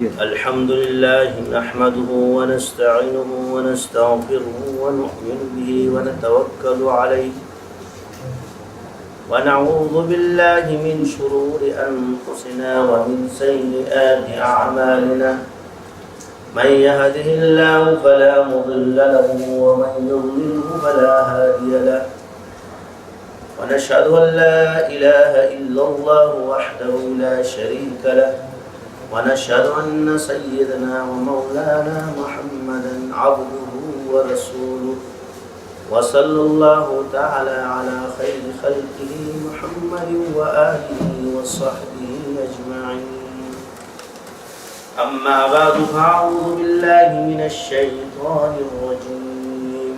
الحمد لله نحمده ونستعينه ونستغفره ونؤمن به ونتوكل عليه ونعوذ بالله من شرور أنفسنا ومن سيئات أعمالنا من يهده الله فلا مضل له ومن يضلله فلا هادي له ونشهد أن لا إله إلا الله وحده لا شريك له ونشهد أن سيدنا ومولانا محمدا عبده ورسوله وصلى الله تعالى على خير خلقه محمد وآله وصحبه أجمعين أما بعد فأعوذ بالله من الشيطان الرجيم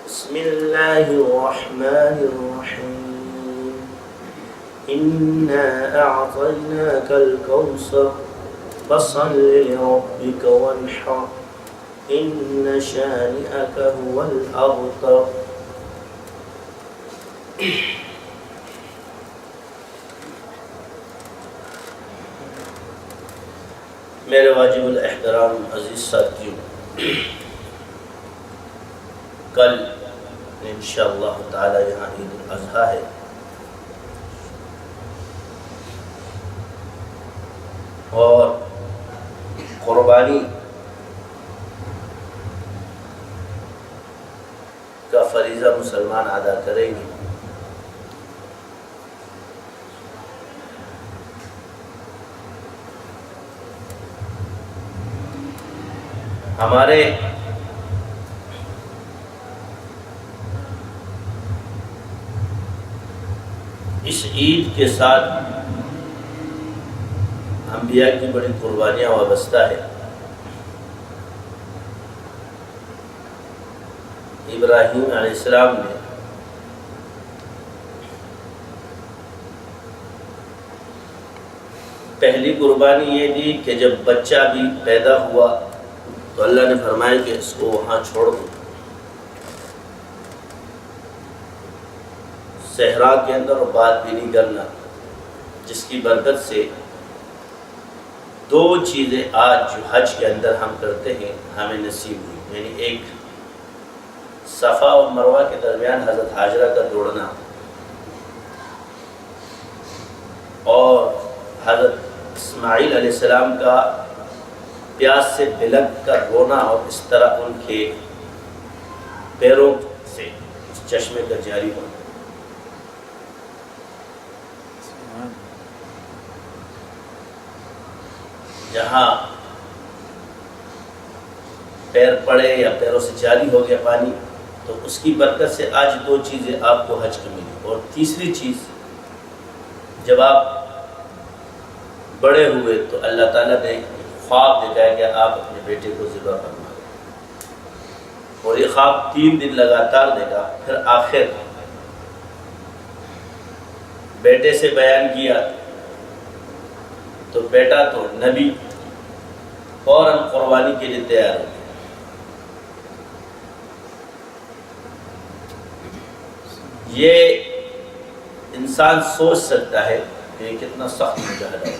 بسم الله الرحمن الرحيم إنا أعطيناك الكوثر فصل لربك وانحر إن شانئك هو الأبتر میرے واجب الاحترام عزیز ساتھیوں، کل انشاءاللہ تعالی یہاں عید الاضحیٰ ہے اور قربانی کا فریضہ مسلمان ادا کریں گے۔ ہمارے اس عید کے ساتھ انبیاء کی بڑی قربانیاں وابستہ ہے۔ ابراہیم علیہ السلام نے پہلی قربانی یہ دی کہ جب بچہ بھی پیدا ہوا تو اللہ نے فرمایا کہ اس کو وہاں چھوڑ دو، صحرا کے اندر، اور بات بھی نہیں کرنا، جس کی برکت سے دو چیزیں آج جو حج کے اندر ہم کرتے ہیں ہمیں نصیب ہوئی، یعنی ایک صفا اور مروہ کے درمیان حضرت حاجرہ کا دوڑنا اور حضرت اسماعیل علیہ السلام کا پیاس سے بلک کر رونا، اور اس طرح ان کے پیروں سے اس چشمے کا جاری ہونا۔ جہاں پیر پڑے یا پیروں سے جاری ہو گیا پانی، تو اس کی برکت سے آج دو چیزیں آپ کو حج کی ملی۔ اور تیسری چیز، جب آپ بڑے ہوئے تو اللہ تعالیٰ نے خواب دکھایا کہ آپ اپنے بیٹے کو ذبح فرما، اور یہ خواب 3 دن لگاتار دیکھا، پھر آخر بیٹے سے بیان کیا تو بیٹا تو نبی فوراً قربانی کے لیے تیار ہو گیا۔ یہ انسان سوچ سکتا ہے کہ یہ کتنا سخت مجاہدہ ہے۔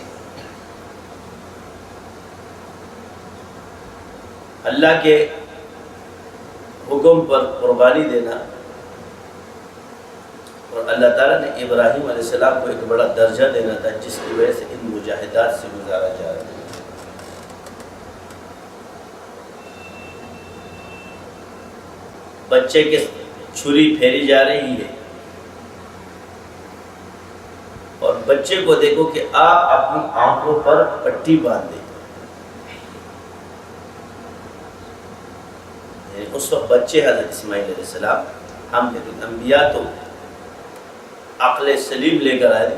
اللہ کے حکم پر قربانی دینا، اور اللہ تعالیٰ نے ابراہیم علیہ السلام کو ایک بڑا درجہ دینا تھا، جس کی وجہ سے ان مجاہدات سے گزارا جا رہا ہے۔ بچے کے چھری پھیری جا رہی ہے، اور بچے کو دیکھو کہ آپ اپنی آنکھوں پر پٹی باندھ دیں، اس وقت بچے حضرت اسماعیل علیہ السلام، ہم لیکن انبیاء تو عقل سلیم لے کر آئے،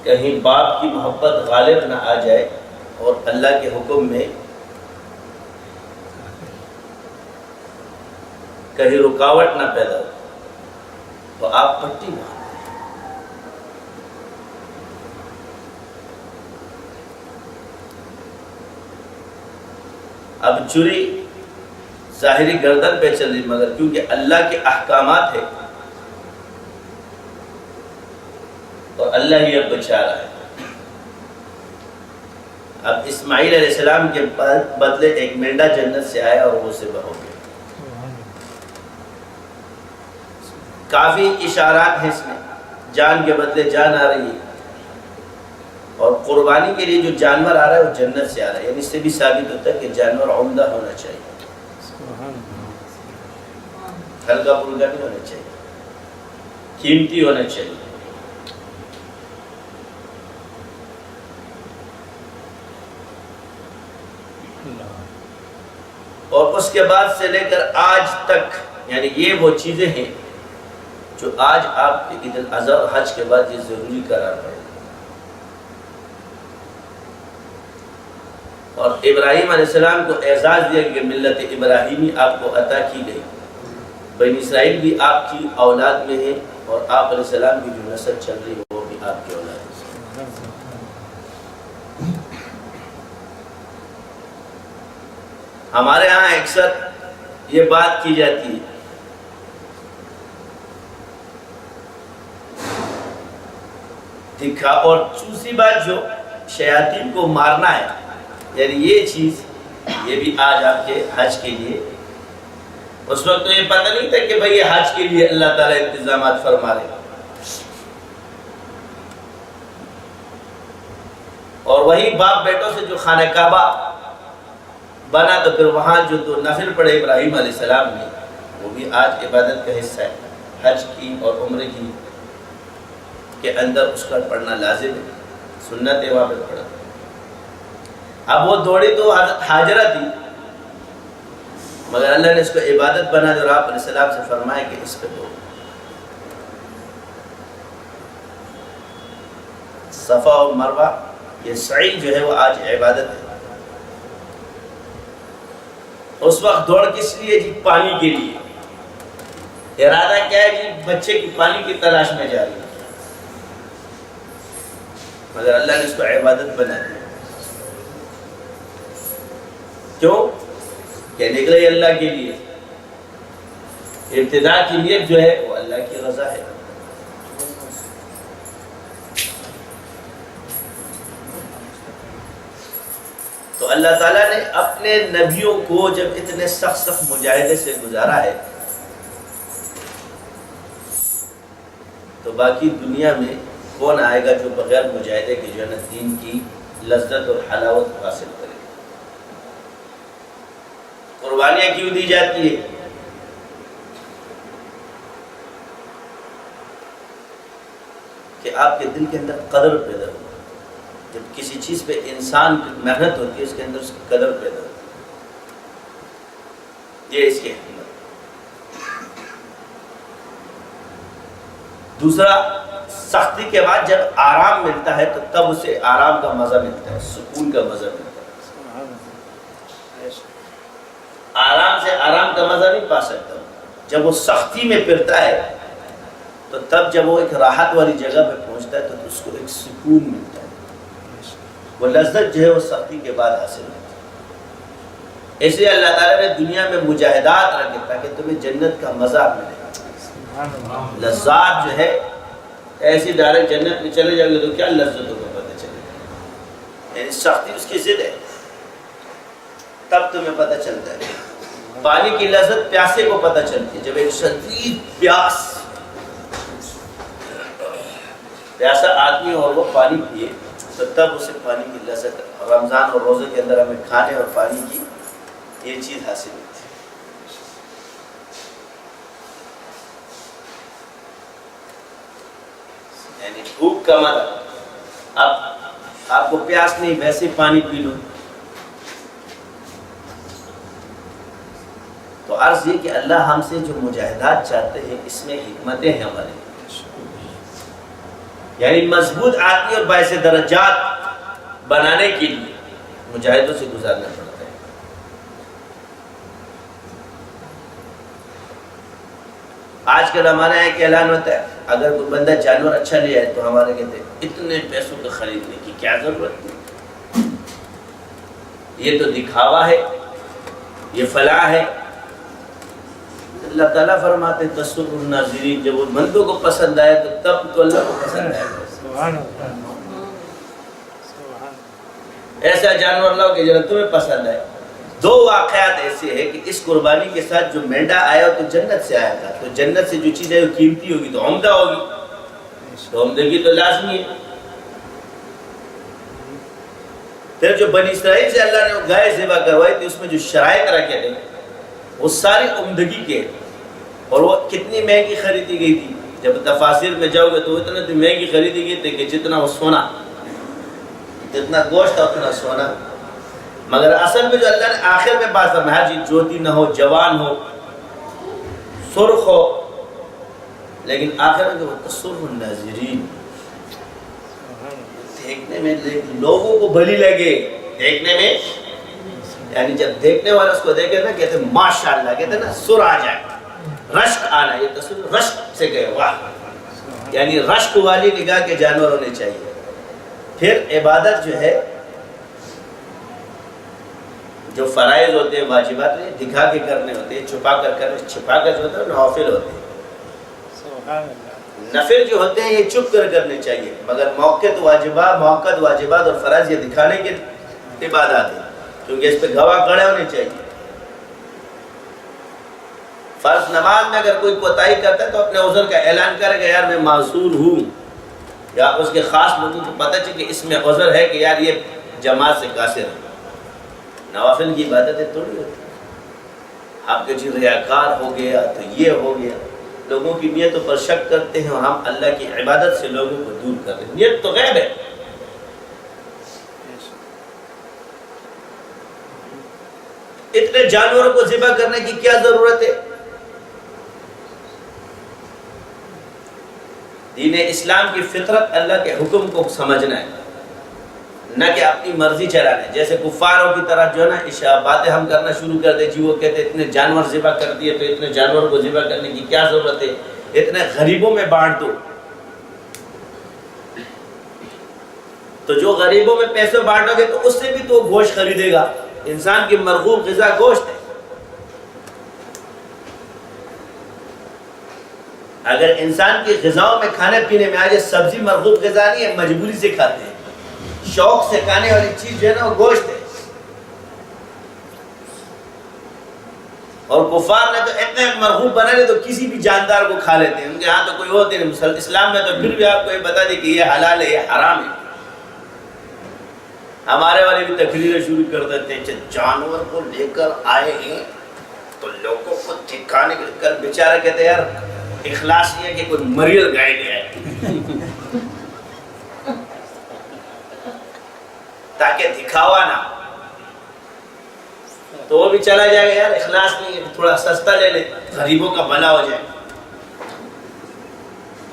کہیں باپ کی محبت غالب نہ آ جائے اور اللہ کے حکم میں کہیں رکاوٹ نہ پیدا ہو، تو آپ پٹی باندھ۔ اب چوری ظاہری گردن پہ چل رہی، مگر کیونکہ اللہ کے احکامات ہیں اور اللہ ہی اب بچا رہا ہے۔ اب اسماعیل علیہ السلام کے بدلے ایک مینڈا جنت سے آیا اور وہ ذبح ہو گیا. کافی اشارات ہیں اس میں، جان کے بدلے جان آ رہی ہے، اور قربانی کے لیے جو جانور آ رہا ہے وہ جنت سے آ رہا ہے. یعنی اس سے بھی ثابت ہوتا ہے کہ جانور عمدہ ہونا چاہیے، ہلکا پھلکا نہیں ہونا چاہیے، قیمتی ہونا چاہیے. اور اس کے بعد سے لے کر آج تک، یعنی یہ وہ چیزیں ہیں جو آج آپ کے عید الاضحیٰ اور حج کے بعد یہ ضروری قرار پڑے. اور ابراہیم علیہ السلام کو اعزاز دیا کہ ملت ابراہیمی آپ کو عطا کی گئی. بنی اسرائیل بھی آپ کی اولاد میں ہے، اور آپ علیہ السلام کی جو نسل چل رہی ہے وہ بھی آپ کی اولاد ہے. ہمارے ہاں اکثر یہ بات کی جاتی ہے دکھا، اور دوسری بات جو شیاطین کو مارنا ہے، یعنی یہ چیز یہ بھی آج آپ کے حج کے لیے، اس وقت تو یہ پتہ نہیں تھا کہ بھئی یہ حج کے لیے اللہ تعالیٰ انتظامات فرما رہے. اور وہی باپ بیٹوں سے جو خانہ کعبہ بنا، تو پھر وہاں جو دو نفل پڑھے ابراہیم علیہ السلام نے، وہ بھی آج عبادت کا حصہ ہے. حج کی اور عمرے کی کے اندر اس کا پڑھنا لازم ہے، سنت ہے وہاں پہ پڑھنا. اب وہ دوڑی تو حضرت حاجرہ تھی، مگر اللہ نے اس کو عبادت بنا دی، اور آپ علیہ السلام سے فرمائے کہ اس پہ دوڑ. صفا اور مروہ یہ سعی جو ہے وہ آج عبادت ہے. اس وقت دوڑ کس لیے جی؟ پانی کے لیے. ارادہ کیا ہے جی؟ بچے کی پانی کی تلاش میں جا رہی ہے، مگر اللہ نے اس کو عبادت بنا دی. کیوں کہ نکلے اللہ کے لیے. ابتدا کی نیت جو ہے وہ اللہ کی رضا ہے. تو اللہ تعالیٰ نے اپنے نبیوں کو جب اتنے سخت مجاہدے سے گزارا ہے، تو باقی دنیا میں کون آئے گا جو بغیر مجاہدے کے جو ہے نا دین کی لذت اور حلاوت حاصل کرے. قربانیاں کیوں دی جاتی ہے؟ کہ آپ کے دل کے اندر قدر پیدا ہو. جب کسی چیز پہ انسان کی محنت ہوتی ہے، اس کے اندر اس کی قدر پیدا ہوتی ہے. یہ اس کی حکمت. دوسرا، سختی کے بعد جب آرام ملتا ہے تو تب اسے آرام کا مزہ ملتا ہے، سکون کا مزہ ملتا ہے. آرام سے آرام کا مزہ نہیں پا سکتا. جب وہ سختی میں پھرتا ہے تو تب جب وہ ایک راحت والی جگہ پہ پہنچتا ہے تو اس کو ایک سکون ملتا ہے. وہ لذت جو ہے وہ سختی کے بعد حاصل ہوتی ہے. اس لیے اللہ تعالیٰ نے دنیا میں مجاہدات رکھے تاکہ تمہیں جنت کا مزہ ملے. لذات جو ہے ایسی ڈائریکٹ جنت میں چلے جاؤ گے تو کیا لذتوں کا پتہ چلے گا. یعنی سختی اس کی ضد ہے، تب تمہیں پتہ چلتا ہے. پانی کی لذت پیاسے کو پتہ چلتی ہے. جب ایک شدید پیاسا آدمی اور وہ پانی پیے تو تب اسے پانی کی لذت. رمضان اور روزے کے اندر ہمیں کھانے اور پانی کی یہ چیز حاصل ہوتی ہے. یعنی بھوک کا مزہ. اب آپ کو پیاس نہیں، ویسے پانی پی لو. تو عرض یہ کہ اللہ ہم سے جو مجاہدات چاہتے ہیں اس میں حکمتیں ہیں ہمارے. یعنی مضبوط آدمی اور باعث درجات بنانے کے لیے مجاہدوں سے گزارنا پڑتا ہے. آج کل ہمارے یہاں ایک اعلان ہوتا ہے، اگر کوئی بندہ جانور اچھا لے آئے تو ہمارے کہتے ہیں اتنے پیسوں کا خریدنے کی کیا ضرورت ہے، یہ تو دکھاوا ہے، یہ فلاح ہے. اللہ تعالیٰ فرماتے ہیں تسر الناظرین، جب وہ بندوں کو پسند آئے تو تب تو اللہ کو پسند آئے گا. ایسا جانور لاؤ کہ جو تمہیں پسند ہے. 2 واقعات ایسے ہیں کہ اس قربانی کے ساتھ جو مینڈا آیا تو جنت سے آیا تھا. تو جنت سے جو چیز ہے وہ قیمتی ہوگی تو عمدہ ہوگی، تو عمدگی تو لازمی ہے. پھر جو بنی اسرائیل سے اللہ نے وہ گائے ذبح کروائی تھی، اس میں جو شرائط رکھے تھے وہ ساری عمدگی کے، اور وہ کتنی مہنگی خریدی گئی تھی. جب تفاسیر میں جاؤ گے تو اتنا مہنگی خریدی گئی تھی کہ جتنا وہ سونا، جتنا گوشت تھا اتنا سونا. مگر اصل میں جو اللہ نے آخر میں بات فرمایا، جی جوتی نہ ہو، جوان ہو، سرخ ہو، لیکن آخر میں وہ تسر الناظرین، دیکھنے میں لوگوں کو بھلی لگے. دیکھنے میں یعنی جب دیکھنے والا اس کو دیکھے نا کہتے ہیں ماشاءاللہ، کہتے ہیں نا سر آ جائے، رشک آنا. یہ تصویر رشک سے گئے، واہ، یعنی رشک والی نگاہ کے جانور ہونے چاہیے. پھر عبادت جو ہے، جو فرائض ہوتے ہیں، واجبات ہیں، دکھا کے کرنے ہوتے ہیں، چھپا کر کرنے، چھپا کر جو ہوتے ہیں نوافل ہوتے ہیں. نفل جو ہوتے ہیں یہ چپ کر کرنے چاہیے، مگر موقت واجبات اور فرائض یہ دکھانے کے عبادات ہیں، کیونکہ اس پہ گواہ کھڑے ہونے چاہیے. فرض نماز میں اگر کوئی کوتاہی کرتا ہے تو اپنے عذر کا اعلان کرے گا، یار میں معذور ہوں، یا اس کے خاص لوگوں کو پتہ چلے کہ اس میں عذر ہے کہ یار یہ جماعت سے قاصر ہے. نوافل کی عبادتیں تھوڑی ہوتی ہیں. آپ کے جی ریاکار ہو گیا تو یہ ہو گیا، لوگوں کی نیتوں پر شک کرتے ہیں اور ہم اللہ کی عبادت سے لوگوں کو دور کر رہے ہیں. نیت تو غیب ہے. اتنے جانوروں کو ذبح کرنے کی کیا ضرورت ہے؟ دین اسلام کی فطرت اللہ کے حکم کو سمجھنا ہے، نہ کہ اپنی مرضی چلانا ہے. جیسے کفاروں کی طرح جو ہے نا باتیں ہم کرنا شروع کر دیں، جی وہ کہتے اتنے جانور ذبح کر دیے تو اتنے جانور کو ذبح کرنے کی کیا ضرورت ہے، اتنے غریبوں میں بانٹ دو. تو جو غریبوں میں پیسے بانٹو گے تو اس سے بھی تو گوشت خریدے گا. انسان کی مرغوب غذا گوشت ہے. اگر انسان کی غذاؤں میں کھانے پینے میں آ جائے سبزی مرغوب غذا نہیں ہے، مجبوری سے کھاتے ہیں. شوق سے کھانے والی چیز جو ہے نا وہ گوشت ہے. اور کفار نے تو اتنے مرغوب بنا لے تو کسی بھی جاندار کو کھا لیتے ہیں. ان کے ہاں تو کوئی ہوتے نہیں. اسلام میں تو پھر بھی آپ کو یہ بتا دے کہ یہ حلال ہے، یہ حرام ہے. ہمارے والے بھی تقریریں شروع کر دیتے ہیں، جانور کو لے کر آئے ہیں تو لوگوں کو دکھانے کے. کل بیچارہ کہتے ہیں یار اخلاص یہ ہے کہ کوئی مریض گائے لے آئے تاکہ دکھاوا نہ، تو وہ بھی چلا جائے گا. یار اخلاص نہیں ہے، تھوڑا سستا لے لے، غریبوں کا بھلا ہو جائے.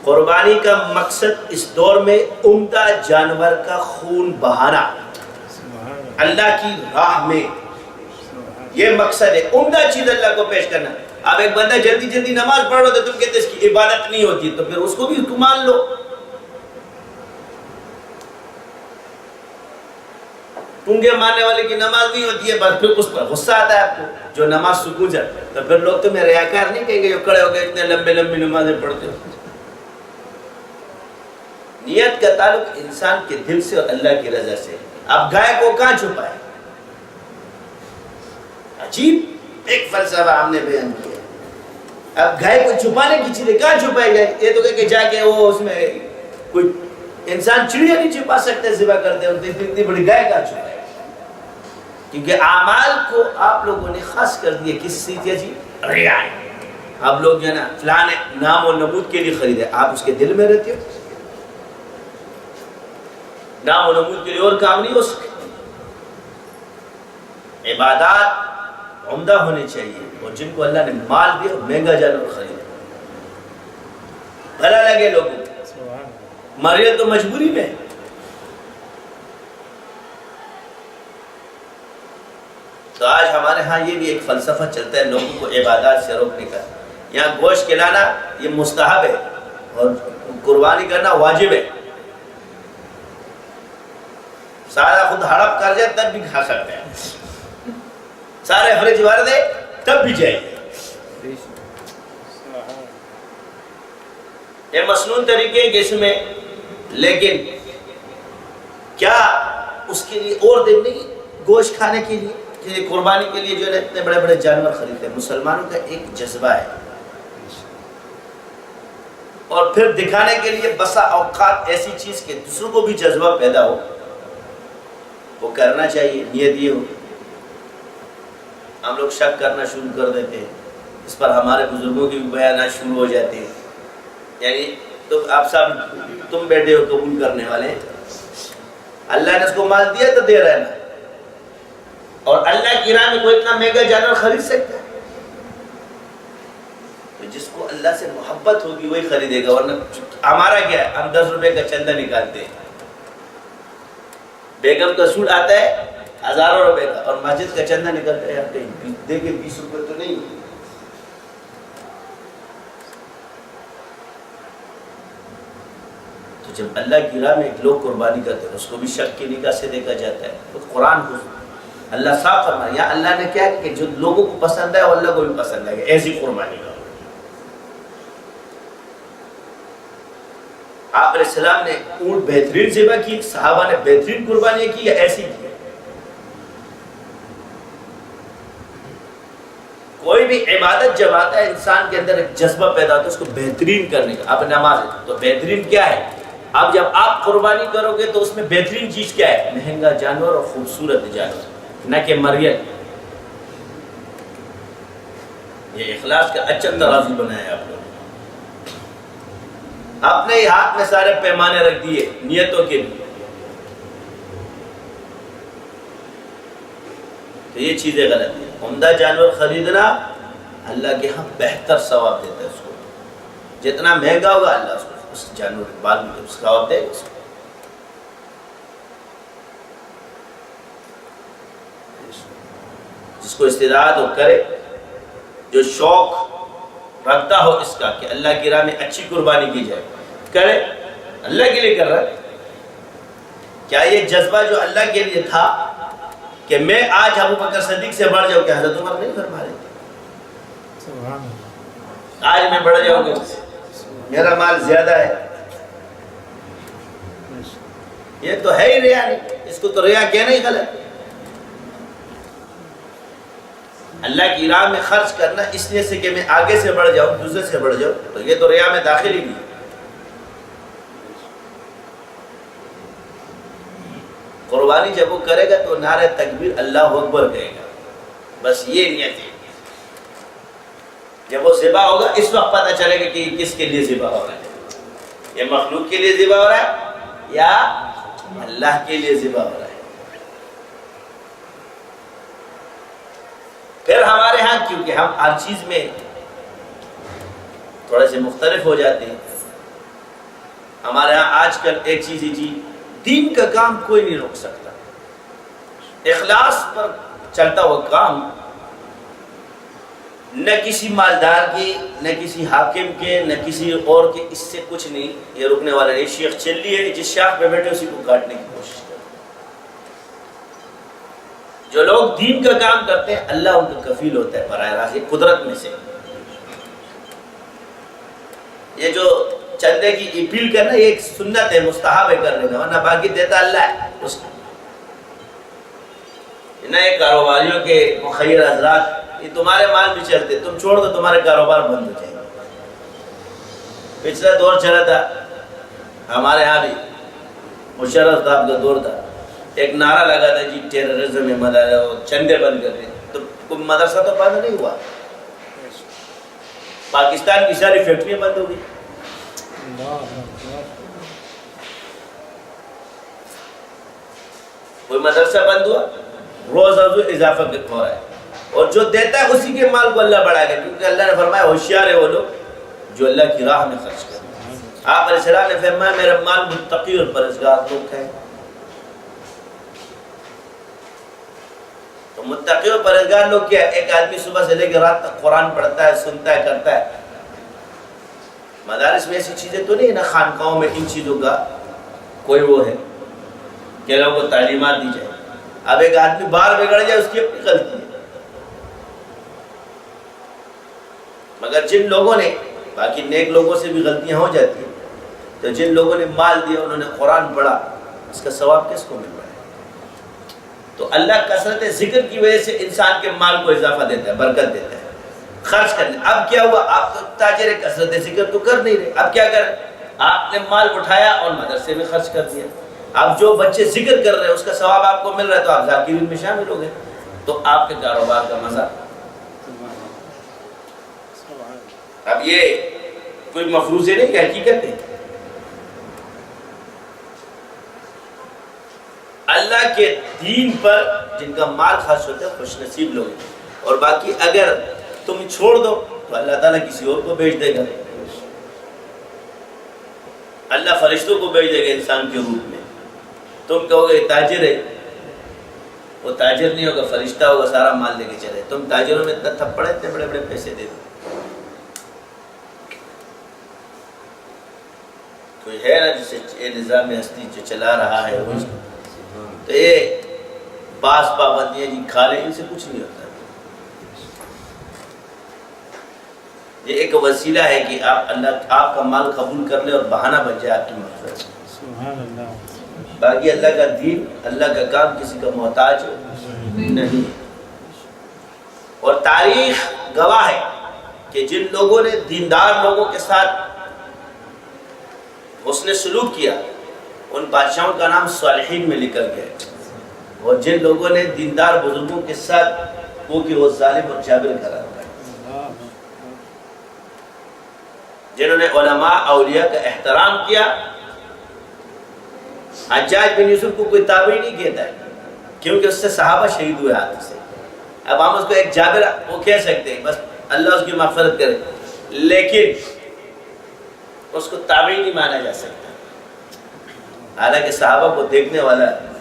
قربانی کا مقصد اس دور میں عمدہ جانور کا خون بہانا اللہ کی راہ میں، یہ مقصد ہے. عمدہ چیز اللہ کو پیش کرنا. اب ایک بندہ جلدی جلدی نماز پڑھ رہا تو تم کہتے اس کی عبادت نہیں ہوتی، تو پھر اس کو بھی مان لو. ٹونگے مارنے والے کی نماز نہیں ہوتی ہے، بس پھر اس پر غصہ آتا ہے آپ کو جو نماز سکون جائے. تو پھر لوگ تمہیں ریاکار نہیں کہیں گے جو کھڑے ہو گئے اتنے لمبے لمبی نمازیں پڑھتے ہو. نیت کا تعلق انسان کے دل سے اور اللہ کی رضا سے. اب گائے کو کہاں چھپائے؟ عجیب ایک فلسفہ ہم نے بیان کیا. اب گائے کو چھپانے کی چیزیں کہاں چھپائے گئے؟ یہ تو کہ جا کے وہ اس میں کوئی انسان چڑیا نہیں چھپا سکتے ذبح کرتے ہیں، اتنی بڑی گائے کہاں چھپائے؟ کیونکہ اعمال کو آپ لوگوں نے خاص کر دیا کس سے جی؟ ریا. آپ لوگ جو ہے نا فلاں نام و نمود کے لیے خریدے، آپ اس کے دل میں رہتے ہو. نام و نمود کے لیے اور کام نہیں ہو سکے. عبادات عمدہ ہونے چاہیے، اور جن کو اللہ نے مال دیا مہنگا جانور خریدے، بھلا لگے لوگوں کو. مریض تو مجبوری میں. تو آج ہمارے ہاں یہ بھی ایک فلسفہ چلتا ہے لوگوں کو عبادات سے روکنے کا. یہاں گوشت کھلانا یہ مستحب ہے اور قربانی کرنا واجب ہے. سارا خود ہڑپ کر جائے تب بھی کھا سکتے ہیں، سارے فریج بھر دے تب بھی جائیے. یہ مصنون طریقے ہیں کہ اس میں، لیکن کیا اس کے لیے اور دن نہیں گوشت کھانے کے لیے کہ قربانی کے لیے جو ہے اتنے بڑے بڑے جانور خریدتے ہیں. مسلمانوں کا ایک جذبہ ہے اور پھر دکھانے کے لیے بسا اوقات ایسی چیز کہ دوسروں کو بھی جذبہ پیدا ہو وہ کرنا چاہیے. نیت یہ ہو. ہم لوگ شک کرنا شروع کر دیتے ہیں اس پر ہمارے بزرگوں کے بھی بیانات شروع ہو جاتے ہیں. یعنی تو آپ صاحب تم بیٹھے ہو قبول کرنے والے ہیں, اللہ نے اس کو مال دیا تو دے رہا ہے نا, اور اللہ کی راہ میں کوئی اتنا مہنگا جانور خرید سکتا ہے؟ تو جس کو اللہ سے محبت ہوگی وہی خریدے گا, ورنہ ہمارا کیا ہے, ہم 10 روپے کا چندہ نکالتے ہیں. بیگم کا سوٹ آتا ہے ہزاروں روپے کا اور مسجد کا چندہ نکلتا ہے یار کہیں دے کے 20 روپے تو نہیں. تو جب اللہ کی راہ میں ایک لوگ قربانی کرتے ہیں اس کو بھی شک کی نگاہ سے دیکھا جاتا ہے. تو قرآن کو اللہ صاف فرمایا, یا اللہ نے کیا کہ جو لوگوں کو پسند ہے وہ اللہ کو بھی پسند ہے, ایسی قربانی کا. آپ علیہ السلام نے اونٹ بہترین ذبح کی, صحابہ نے بہترین قربانی کی یا ایسی کی؟ کوئی بھی عبادت جب آتا ہے انسان کے اندر ایک جذبہ پیدا ہوتا ہے اس کو بہترین کرنے کا. اب نماز ہے تو بہترین کیا ہے؟ اب جب آپ قربانی کرو گے تو اس میں بہترین چیز کیا ہے؟ مہنگا جانور اور خوبصورت جانور, نہ کہ مریم. یہ اخلاص کا اچھا ترازو بنایا آپ لوگوں نے. اپنے ہی ہاتھ میں سارے پیمانے رکھ دیے نیتوں کے لیے. تو یہ چیزیں غلط ہیں. عمدہ جانور خریدنا اللہ کے ہاں بہتر ثواب دیتا ہے اس کو. جتنا مہنگا ہوگا اللہ اس کو اس جانور کے بعد میں اس کا ثواب دے گا اس کو. جس کو استعداد ہو کرے, جو شوق رکھتا ہو اس کا کہ اللہ کی راہ میں اچھی قربانی کی جائے کرے, اللہ کے لیے کر رہا ہے. کیا یہ جذبہ جو اللہ کے لیے تھا کہ میں آج ابو بکر صدیق سے بڑھ جاؤں, کہ حضرت عمر نہیں فرما رہے آج میں بڑھ جاؤں گا, میرا مال زیادہ ہے؟ یہ تو ہے ہی ریا نہیں, اس کو تو ریا کہنا ہی غلط. اللہ کی راہ میں خرچ کرنا اس لیے سے کہ میں آگے سے بڑھ جاؤں, دوسرے سے بڑھ جاؤں, تو یہ تو ریا میں داخل ہی نہیں. قربانی جب وہ کرے گا تو نعرہ تکبیر اللہ اکبر کہے گا, بس یہ نیت ہے. جب وہ ذبح ہوگا اس وقت پتہ چلے گا کہ کس کے لیے ذبح ہو رہا ہے, یہ مخلوق کے لیے ذبح ہو رہا ہے یا اللہ کے لیے ذبح ہو رہا ہے. پھر ہمارے ہاں کیونکہ ہم ہر چیز میں تھوڑے سے مختلف ہو جاتے ہیں, ہمارے ہاں آج کل ایک چیز ہی جی, دین کا کام کوئی نہیں روک سکتا. اخلاص پر چلتا ہوا کام نہ کسی مالدار کے, نہ کسی حاکم کے, نہ کسی اور کے, اس سے کچھ نہیں یہ رکنے والا نہیں. شیخ چلی ہے, جس شاخ پہ بیٹھے اسی کو کاٹنے کی کوشش کرتے. جو لوگ دین کا کام کرتے ہیں اللہ ان کا کفیل ہوتا ہے براہ راست, یہ قدرت میں سے. یہ جو چندے کی اپیل کرنا یہ ایک سنت ہے, مستحب ہے کرنے کا, ورنہ باقی دیتا اللہ ہے اس کو. نہ یہ کاروباریوں کے مخیر حضرات یہ تمہارے مال بھی چلتے, تم چھوڑ دو تمہارے کاروبار بند ہو جائیں گے. پچھلا دور چلا تھا ہمارے ہاں بھی, مشرف صاحب کا دور تھا, ایک نعرہ لگا تھا جی ٹیررزم میں چندے بند کر دیں, تو کوئی مدرسہ تو بند نہیں ہوا, پاکستان کی ساری فیکٹریاں بند ہو گئی. کوئی مدرسہ بند ہوا, روز اضافہ ہو رہا ہے, اور جو دیتا ہے اسی کے مال کو اللہ بڑھائے گا, کیونکہ اللہ نے فرمایا ہوشیار ہے وہ لوگ جو اللہ کی راہ میں خرچ کرتے ہیں. آپ علیہ السلام نے فرمایا میرا مال متقی اور پرہیزگار لوگ ہیں. تو متقی اور پرہیزگار لوگ کیا ہے؟ ایک آدمی صبح سے لے کے رات تک قرآن پڑھتا ہے, سنتا ہے, کرتا ہے. مدارس میں ایسی چیزیں تو نہیں ہے نا, خانقاہوں میں ان چیزوں کا کوئی وہ ہے کہ لوگوں کو تعلیمات دی جائے. اب ایک آدمی باہر بگڑ جائے اس کی اپنی غلطی ہے, مگر جن لوگوں نے, باقی نیک لوگوں سے بھی غلطیاں ہو جاتی ہیں, تو جن لوگوں نے مال دیا انہوں نے قرآن پڑھا, اس کا ثواب کس کو مل رہا ہے؟ تو اللہ کثرت ذکر کی وجہ سے انسان کے مال کو اضافہ دیتا ہے، برکت دیتا ہے خرچ کرنے۔ اب کیا ہوا، آپ تو تاجر کثرت ذکر تو کر نہیں رہے، اب کیا کریں، آپ نے مال اٹھایا اور مدرسے میں خرچ کر دیا۔ اب جو بچے ذکر کر رہے ہیں اس کا ثواب آپ کو مل رہا ہے تو آپ ذاکرین میں شامل ہو گئے، تو آپ کے کاروبار کا مزہ۔ اب یہ کوئی مفروضے نہیں کہ حقیقت ہے۔ اللہ کے دین پر جن کا مال خرچ ہوتا ہے خوش نصیب لوگ ہیں، اور باقی اگر تم چھوڑ دو تو اللہ تعالیٰ کسی اور کو بھیج دے گا، اللہ فرشتوں کو بھیج دے گا انسان کے روپ میں۔ تم کہو گے تاجر ہے، وہ تاجر نہیں ہوگا، فرشتہ ہوگا، سارا مال لے کے چلے۔ تم تاجروں میں اتنا تھپڑے، اتنے بڑے بڑے پیسے دے دو، کوئی ہے نا جسے یہ نظام ہستی جو چلا رہا ہے وہ، تو یہ باس پابندیاں جی کھا لیں، ان سے کچھ نہیں ہوتا۔ یہ ایک وسیلہ ہے کہ آپ کا مال قبول کر لیں اور بہانہ بن جائے آپ کی مغفرت۔ سبحان اللہ۔ باقی اللہ کا دین، اللہ کا کام کسی کا محتاج نہیں۔ اور تاریخ گواہ ہے کہ جن لوگوں نے دیندار لوگوں کے ساتھ حسن سلوک کیا ان بادشاہوں کا نام صالحین میں لکھا گیا ہے، اور جن لوگوں نے دیندار بزرگوں کے ساتھ وہ ظالم اور جابر قرار پایا، جنہوں نے علماء اولیاء کا احترام کیا۔ حجاج بن یوسف کو کوئی تابعی نہیں کہتا ہے کیونکہ اس سے صحابہ شہید ہوئے ہاتھ سے۔ اب ہم اس کو ایک جابر وہ کہہ سکتے ہیں، بس اللہ اس کی مغفرت کرے، لیکن اس کو تابعی نہیں مانا جا سکتا، حالانکہ صحابہ کو دیکھنے والا ہے۔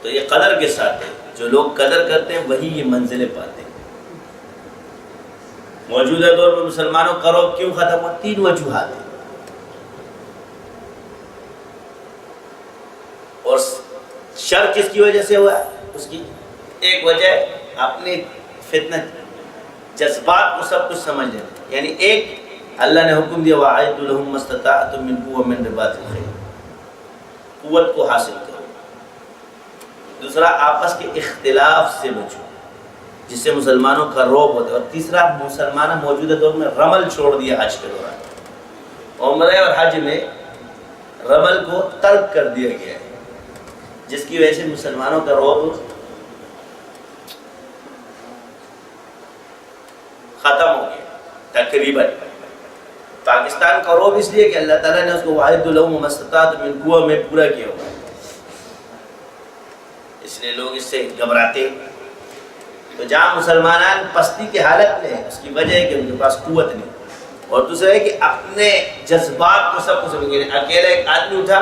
تو یہ قدر کے ساتھ ہے، جو لوگ قدر کرتے ہیں وہی یہ منزلیں پاتے ہیں۔ موجودہ دور میں مسلمانوں کا رعب کیوں ختم ہوا؟ 3 وجوہات ہیں، اور شر کس کی وجہ سے ہوا؟ اس کی ایک وجہ ہے اپنے فتنہ جذبات کو سب کچھ سمجھ لینا، یعنی ایک اللہ نے حکم دیا وَأَعِدُّوا لَهُم مَّا اسْتَطَعْتُم مِّن قُوَّةٍ وَمِن رِّبَاطِ الْخَيْلِ، قوت کو حاصل کرو۔ دوسرا آپس کے اختلاف سے بچو جس سے مسلمانوں کا رعب ہوتا ہے، اور تیسرا مسلمانوں موجودہ دور میں رمل چھوڑ دیا حج کے دوران، عمرے اور حج میں رمل کو ترک کر دیا گیا ہے، جس کی وجہ سے مسلمانوں کا رعب ختم ہو گیا تقریباً۔ پاکستان کا رعب اس لیے کہ اللہ تعالیٰ نے اس کو وَأَعِدُّوا لَهُم مَّا اسْتَطَعْتُم مِّن قُوَّةٍ میں پورا کیا ہوا ہے، اس لیے لوگ اس سے گھبراتے۔ تو جہاں مسلمان پستی کے حالت میں اس کی وجہ ہے کہ ان کے پاس قوت نہیں، اور دوسرا ہے کہ اپنے جذبات کو سب کچھ سمجھیں۔ اکیلا ایک آدمی اٹھا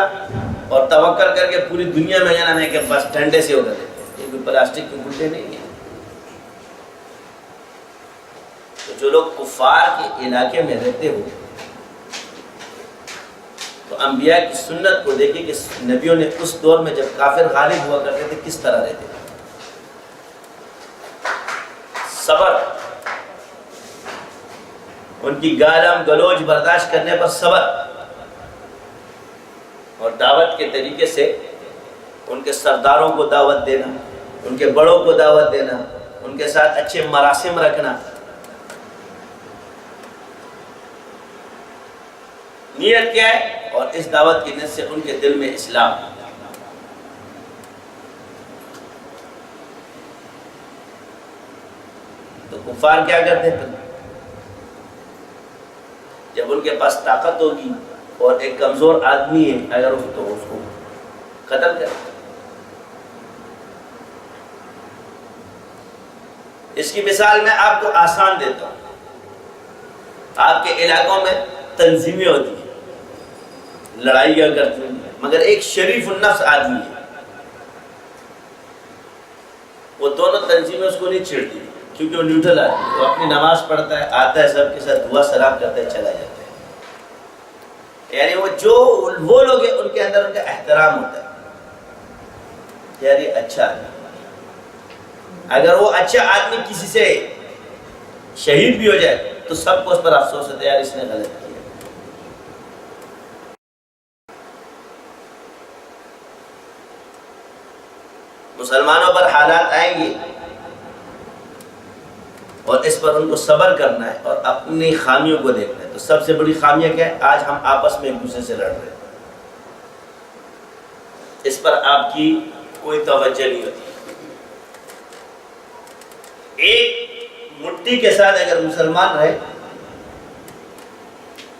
اور توکل کر کے پوری دنیا میں جانا ہے کہ بس ڈنڈے سے ہوگا، یہ کوئی پلاسٹک کے گھنٹے نہیں ہیں۔ تو جو لوگ کفار کے علاقے میں رہتے ہو تو انبیاء کی سنت کو دیکھیں کہ نبیوں نے اس دور میں جب کافر غالب ہوا کرتے تھے کس طرح رہتے تھے۔ صبر، ان کی گالم گلوچ برداشت کرنے پر صبر، اور دعوت کے طریقے سے ان کے سرداروں کو دعوت دینا، ان کے بڑوں کو دعوت دینا، ان کے ساتھ اچھے مراسم رکھنا۔ نیت کیا ہے؟ اور اس دعوت کی نیت سے ان کے دل میں اسلام۔ تو کفار کیا کرتے ہیں؟ جب ان کے پاس طاقت ہوگی اور ایک کمزور آدمی ہے اگر اس تو اس کو قتل کر۔ اس کی مثال میں آپ کو آسان دیتا ہوں۔ آپ کے علاقوں میں تنظیمیں ہوتی ہیں، لڑائیاں کرتی ہیں، مگر ایک شریف النفس آدمی ہے، وہ دونوں تنظیمیں اس کو نہیں چھیڑتی کیونکہ وہ نیوٹرل آدمی ہے، وہ اپنی نماز پڑھتا ہے، آتا ہے سب کے ساتھ دعا سلام کرتا ہے، چلا جاتا ہے۔ یعنی وہ لوگ ہیں ان کے اندر ان کا احترام ہوتا ہے، یعنی اچھا آدمی۔ اگر وہ اچھا آدمی کسی سے شہید بھی ہو جائے تو سب کو اس پر افسوس ہوتا ہے، یار اس نے غلط کیا۔ مسلمانوں پر حالات آئیں گے اور اس پر ان کو صبر کرنا ہے اور اپنی خامیوں کو دیکھنا ہے. تو سب سے بڑی خامیاں کیا ہے؟ آج ہم آپس میں ایک دوسرے سے لڑ رہے ہیں، اس پر آپ کی کوئی توجہ نہیں ہوتی. ایک مٹی کے ساتھ اگر مسلمان رہے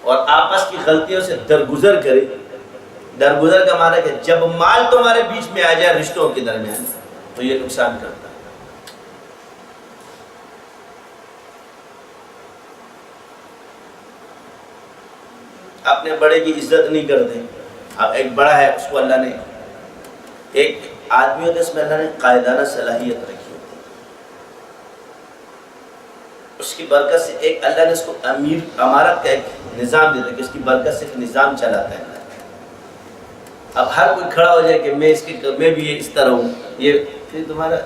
اور آپس کی غلطیوں سے درگزر کرے، درگزر کا معنی کہ جب مال تمہارے بیچ میں آ جائے رشتوں کے درمیان تو یہ نقصان کرتا ہے. اپنے بڑے کی عزت نہیں کرتے. اب ایک بڑا ہے، اس کو اللہ نے، ایک آدمی ہوتا ہے اس میں اللہ نے قائدانہ صلاحیت رکھی ہوتی ہے، اس کی برکت سے ایک اللہ نے اس کو امارت کا ایک نظام دیتا ہے کہ اس کی برکت سے ایک نظام چلاتا ہے. اب ہر کوئی کھڑا ہو جائے کہ میں بھی اس طرح ہوں، یہ پھر تمہارا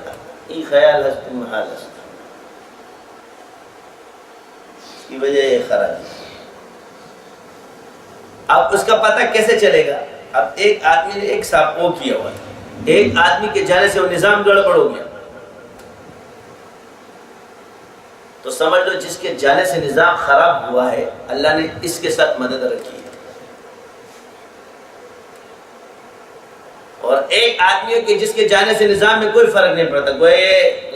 یہ خیال ہے، تم حال ہے، اس کی وجہ یہ خرابی. اب اس کا پتہ کیسے چلے گا؟ اب ایک آدمی نے ایک ساتھ وہ کیا ہوا ہے، ایک آدمی کے جانے سے وہ نظام گڑبڑ ہو گیا، تو سمجھ لو جس کے جانے سے نظام خراب ہوا ہے اللہ نے اس کے ساتھ مدد رکھی ہے. اور ایک آدمی ہے کہ جس کے جانے سے نظام میں کوئی فرق نہیں پڑتا، وہ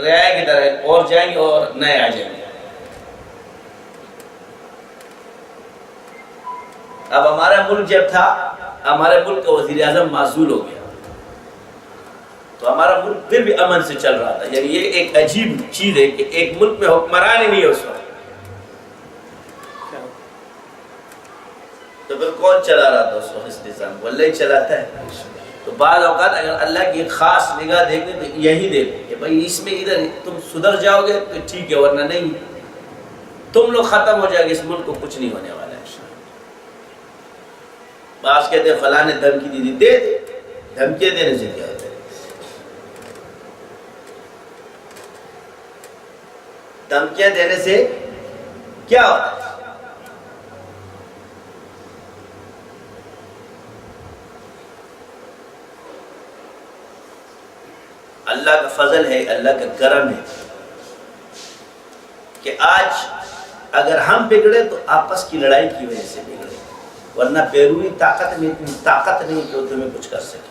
رعایا کی طرح اور جائیں گے اور نئے آ جائیں گے. اب ہمارا ملک جب تھا، ہمارے ملک کا وزیر اعظم معزول ہو گیا تو ہمارا ملک پھر بھی امن سے چل رہا تھا. یعنی یہ ایک عجیب چیز ہے کہ ایک ملک میں حکمران ہی نہیں ہے اس وقت، تو پھر کون چلا رہا تھا اس وقت اس نظام کو؟ اللہ ہی چلاتا ہے. تو بعض اوقات اگر اللہ کی خاص نگاہ دیکھیں تو یہی دیکھیں کہ بھائی اس میں ادھر تم سدھر جاؤ گے تو ٹھیک ہے، ورنہ نہیں، تم لوگ ختم ہو جائے گے، اس ملک کو کچھ نہیں ہونے والا ہے. بعض کہتے ہیں فلاں نے دھمکی دی تھی، دے دے، دھمکیاں دینے سے کیا ہوتا ہے؟ دھمکیاں دینے سے کیا ہوتا ہے؟ اللہ کا فضل ہے، اللہ کا کرم ہے کہ آج اگر ہم بگڑے تو آپس کی لڑائی کی وجہ سے بگڑے، ورنہ بیرونی طاقت میں اتنی طاقت نہیں کہ وہ تمہیں کچھ کر سکے.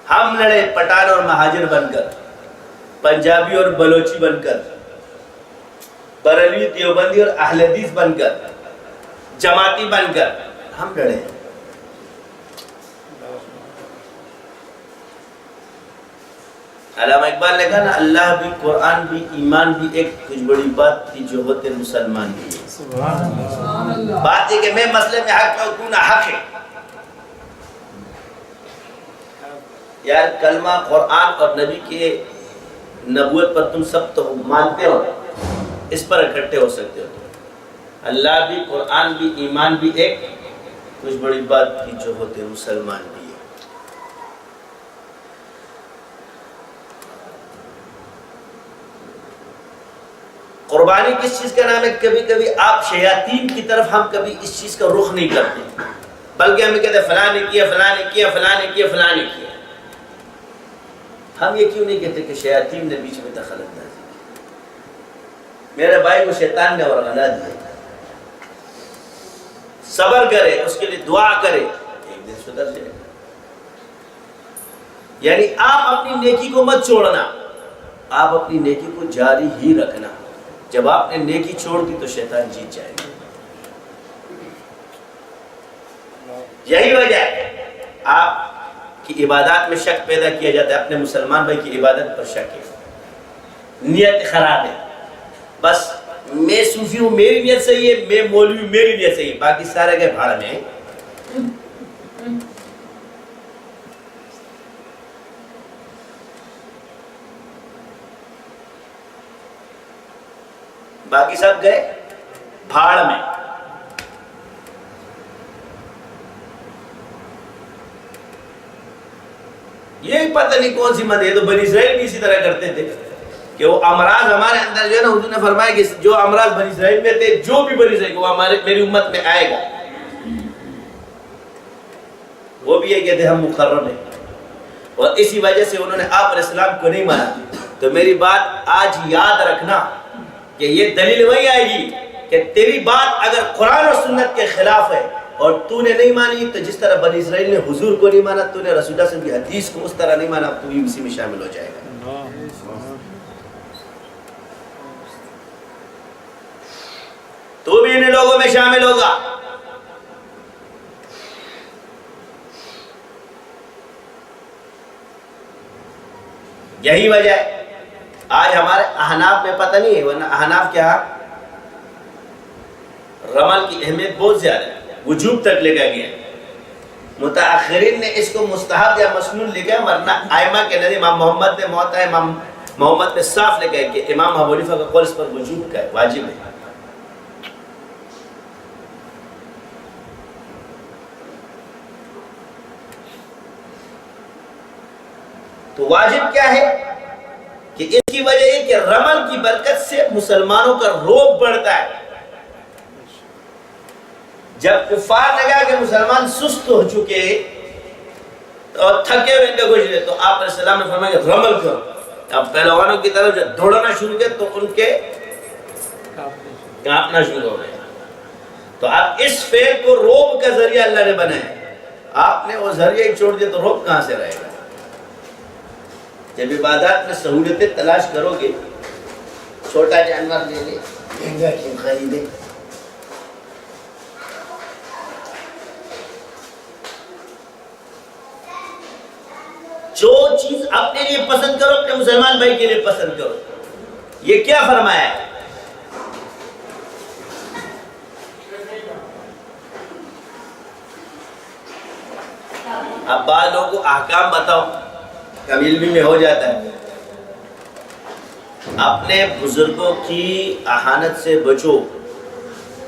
ہم لڑے پٹھان اور مہاجر بن کر، پنجابی اور بلوچی بن کر، بریلوی دیوبندی اور اہل حدیث بن کر، جماعتی بن کر ہم لڑے. علامہ اقبال نے کہا نا، اللہ بھی، قرآن بھی، ایمان بھی ایک کچھ بڑی بات تھی جو ہوتے مسلمان بھی. بات ہے کہ میں مسئلے میں حق پر کیوں نہ حق ہے. یار کلمہ، قرآن اور نبی کے نبوت پر تم سب تو مانتے ہو، اس پر اکٹھے ہو سکتے ہو. اللہ بھی، قرآن بھی، ایمان بھی ایک کچھ بڑی بات تھی جو ہوتے مسلمان بھی. قربانی کس چیز کا نام ہے؟ کبھی کبھی آپ شیاطین کی طرف ہم کبھی اس چیز کا رخ نہیں کرتے، بلکہ ہمیں کہتے ہیں فلاں نے کیا، فلاں نے کیا، فلاں نے کیا، فلاں نے کیا. ہم یہ کیوں نہیں کہتے کہ شیاطین نے بیچ میں دخل اندازی کی، میرے بھائی کو شیطان نے ورغلا دیا، صبر کرے، اس کے لیے دعا کرے، ایک دن سدھر جائے. یعنی آپ اپنی نیکی کو مت چھوڑنا، آپ اپنی نیکی کو جاری ہی رکھنا. جب آپ نے نیکی چھوڑ دی تو شیطان جیت جائے گا. یہی وجہ ہے آپ کی عبادات میں شک پیدا کیا جاتا ہے. اپنے مسلمان بھائی کی عبادت پر شک ہے، نیت خراب ہے. بس میں صوفی ہوں، میری نیت صحیح ہے، میں مولوی ہوں، میری نیت صحیح ہے، باقی سارے کے بھاڑ میں ہیں. باقی سب گئے بھاڑ میں. یہ پتہ نہیں کون سی مت ہے. تو بنی اسرائیل بھی اسی طرح کرتے تھے کہ وہ امراض ہمارے اندر جو ہے نا، حضور نے فرمایا کہ جو امراض بنی اسرائیل میں تھے، جو بھی بنی اسرائیل وہ میری امت میں آئے گا. وہ بھی یہ کہتے ہیں ہم مقرر ہیں. اور اسی وجہ سے انہوں نے آپ علیہ السلام کو نہیں مانا. تو میری بات آج یاد رکھنا کہ یہ دلیل وہی آئے گی کہ تیری بات اگر قرآن اور سنت کے خلاف ہے اور تو نے نہیں مانی، تو جس طرح بنی اسرائیل نے حضور کو نہیں مانا، تو نے رسول اللہ صلی اللہ علیہ وسلم کی حدیث کو اس طرح نہیں مانا، تو بھی اسی میں شامل ہو جائے گا. تو بھی ان لوگوں میں شامل ہوگا. یہی وجہ ہے آج ہمارے احناف میں پتہ نہیں ہے، ورنہ احناف کیا رمل کی اہمیت بہت زیادہ ہے، وجوب تک لے گیا گیا. متاخرین نے اس کو مستحب یا مسنون لکھا، ورنہ ائمہ کے نزدیک امام محمد نے موطا امام محمد نے صاف لکھا ہے کہ امام ابو حنیفہ کا قول اس پر وجوب کا ہے، واجب ہے. تو واجب کیا ہے کہ اس کی وجہ یہ کہ رمل کی برکت سے مسلمانوں کا روب بڑھتا ہے. جب کفار لگا کہ مسلمان سست ہو چکے اور تھکے ہوئے ان کا کچھ نہیں، تو آپ علیہ السلام نے فرمایا کہ رمل کرو. اب پہلوانوں کی طرف جب دوڑنا شروع کیا تو ان کے کانپنا شروع ہو گیا. تو اب اس فعل کو روب کا ذریعہ اللہ نے بنایا. آپ نے وہ ذریعہ ہی چھوڑ دیا تو روب کہاں سے رہے گا؟ جب عبادات میں سہولتیں تلاش کرو گے، چھوٹا جانور لے لے، مہنگا کیوں خریدے؟ جو چیز اپنے لیے پسند کرو اپنے مسلمان بھائی کے لیے پسند کرو. یہ کیا فرمایا ہے؟ اب بعض لوگوں کو احکام بتاؤ، کم علمی میں ہو جاتا ہے. اپنے بزرگوں کی اہانت سے بچو.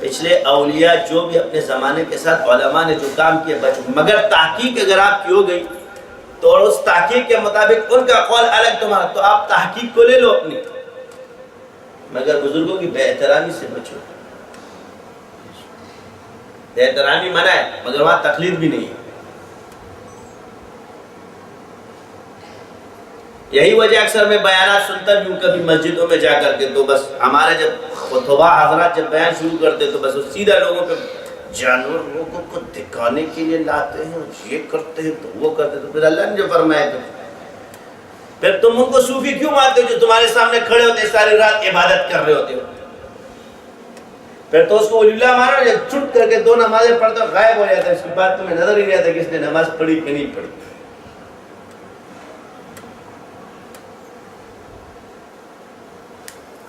پچھلے اولیاء جو بھی اپنے زمانے کے ساتھ علماء نے جو کام کیا بچو. مگر تحقیق اگر آپ کی ہو گئی تو اس تحقیق کے مطابق ان کا قول الگ تمہارا، تو آپ تحقیق کو لے لو اپنی، مگر بزرگوں کی بے احترامی سے بچو. بے احترامی منع ہے، مگر وہاں تقلید بھی نہیں ہے. یہی وجہ اکثر میں بیانات سنتا بھی ہوں کبھی مسجدوں میں جا کر کے، تو بس ہمارے جب خطبہ حضرات جب بیان شروع کرتے تو بس سیدھا لوگوں پہ جانور لوگوں کو دکھانے کے لیے لاتے ہیں، یہ کرتے ہیں تو وہ کرتے ہیں. تو پھر اللہ نے جو فرمایا تو پھر تم ان کو صوفی کیوں مانتے ہو جو تمہارے سامنے کھڑے ہوتے ہیں ساری رات عبادت کر رہے ہوتے ہو؟ پھر تو اس کو ولی اللہ مانو جب چھٹ کر کے 2 نمازیں پڑھتا غائب ہو جاتا ہے، اس کے بعد تمہیں نظر ہی نہیں آتا کہ اس نے نماز پڑھی کہ نہیں پڑھی.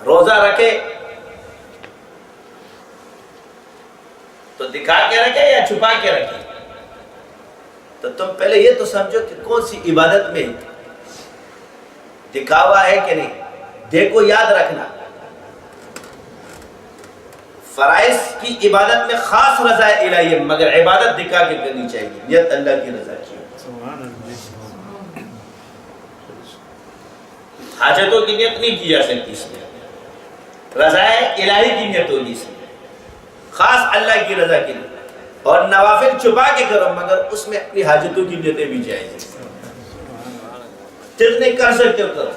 روزہ رکھے تو دکھا کے رکھے یا چھپا کے رکھے؟ تو تم پہلے یہ تو سمجھو کہ کون سی عبادت میں دکھاوا ہے کہ نہیں. دیکھو یاد رکھنا، فرائض کی عبادت میں خاص رضا الہی ہے، مگر عبادت دکھا کے کرنی چاہیے، نیت اللہ کی رضا کی. حاجتوں کی نیت نہیں کی جا سکتی اس میں، رضا الہی کی نیت ہوگی اس میں، خاص اللہ کی رضا کے لیے. اور نوافل چھپا کے کرو، مگر اس میں اپنی حاجتوں کی نیتیں بھی جائز ہیں. جتنے کر سکتے ہو کرو.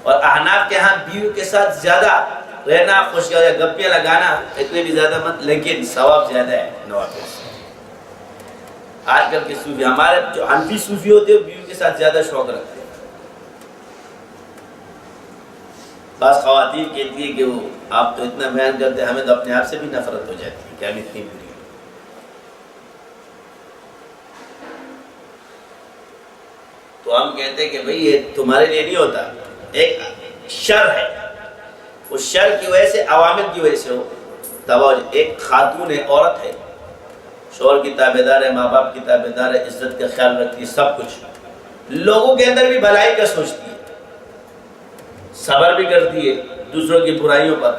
اور احناف کے ہاں بیوی کے ساتھ زیادہ رہنا، خوشیاں یا گپیاں لگانا اتنے بھی زیادہ مت، لیکن ثواب زیادہ ہے نوافل سے. آج کل کے صوفی، ہمارے جو حنفی صوفی ہوتے ہیں بیوی کے ساتھ زیادہ شوق رکھتے ہیں. بعض خواتین کہتی ہیں کہ وہ آپ تو اتنا بیان کرتے ہیں، ہمیں تو اپنے آپ سے بھی نفرت ہو جاتی ہے کہ ہم اتنی بری ہیں. تو ہم کہتے ہیں کہ بھئی یہ تمہارے لیے نہیں ہوتا، ایک شر ہے، اس شر کی وجہ سے، عوامل کی وجہ سے ہو تباہ. ایک خاتون ہے، عورت ہے، شوہر کی تابعدار ہے، ماں باپ کی تابعدار ہے، عزت کا خیال رکھتی ہے، سب کچھ، لوگوں کے اندر بھی بھلائی کا سوچتی ہے، صبر بھی کرتی ہے دوسروں کی برائیوں پر.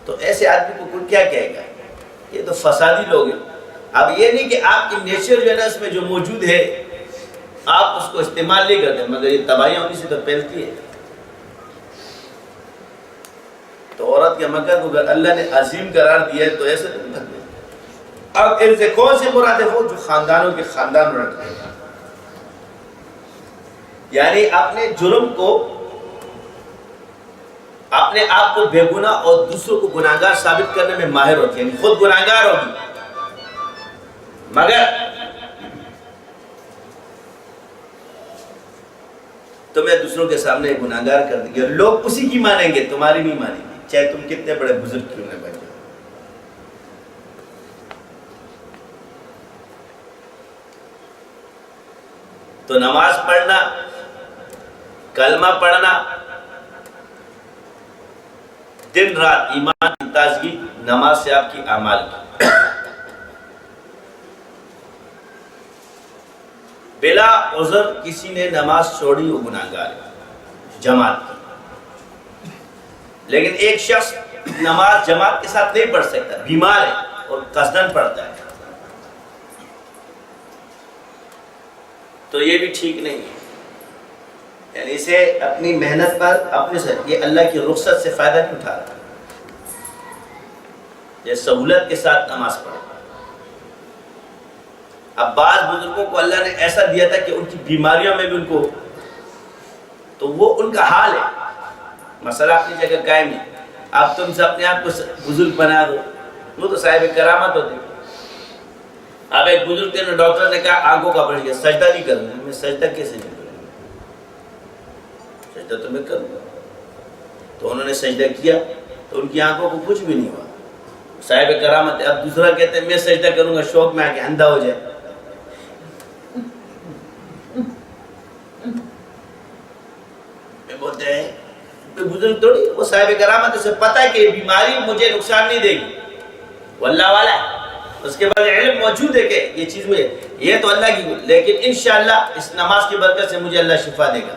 تو ایسے آدمی کو کوئی کیا کہے گا؟ یہ تو فسادی لوگ ہیں. اب یہ نہیں کہ آپ کی نیچر جو ہے نا اس میں جو موجود ہے آپ اس کو استعمال نہیں کرتے، مگر یہ تباہیاں انہی سے تو پھیلتی ہے. تو عورت کے مکر کو اگر اللہ نے عظیم قرار دیا ہے تو ایسے نہیں بھگنے. اب ان سے کون سے مراد ہے؟ وہ جو خاندانوں کے خاندان میں رکھتے ہیں، یعنی اپنے جرم کو، اپنے آپ کو بے گناہ اور دوسروں کو گناہگار ثابت کرنے میں ماہر ہوتی ہے، یعنی خود گناہگار ہوگی مگر تمہیں دوسروں کے سامنے گناہگار کر دیں گے، لوگ اسی کی مانیں گے، تمہاری نہیں مانیں گے، چاہے تم کتنے بڑے بزرگ کیوں نہ بن جاؤ۔ تو نماز پڑھنا، کلمہ پڑھنا، دن رات ایمان کی تازگی نماز سے آپ کی اعمال کی، بلا عذر کسی نے نماز چھوڑی وہ گناہگار ہے جماعت کی، لیکن ایک شخص نماز جماعت کے ساتھ نہیں پڑھ سکتا، بیمار ہے اور قصدن پڑھتا ہے، تو یہ بھی ٹھیک نہیں ہے، یعنی اسے اپنی محنت پر اپنے سے یہ اللہ کی رخصت سے فائدہ نہیں اٹھا رہا، یہ سہولت کے ساتھ نماز پڑھا۔ اب بعض بزرگوں کو اللہ نے ایسا دیا تھا کہ ان کی بیماریوں میں بھی ان کو، تو وہ ان کا حال ہے، مسئلہ اپنی جگہ قائم ہے، اب تم سے اپنے آپ کو بزرگ بنا دو، وہ تو صاحب کرامت ہوتے ہیں۔ اب ایک بزرگ تھے، ڈاکٹر نے کہا آنکھوں کا آپریشن، سجدہ نہیں کروں، میں سجدہ کیسے نہیں کروں، سجدہ تو میں کروں گا، تو انہوں نے سجدہ کیا تو ان کی آنکھوں کو کچھ بھی نہیں ہوا، صاحب کرامت ہے۔ اب دوسرا کہتے ہیں میں سجدہ کروں گا، شوق میں آ کے اندھا ہو جائے، بولتے ہیں کوئی بزرگ توڑی، وہ صاحب کرامت اسے پتہ ہے کہ یہ بیماری مجھے نقصان نہیں دے گی، وہ اللہ والا ہے، اس کے بعد علم موجود ہے کہ یہ چیز مجھے، یہ تو اللہ کی، لیکن انشاءاللہ اس نماز کی برکت سے مجھے اللہ شفا دے گا۔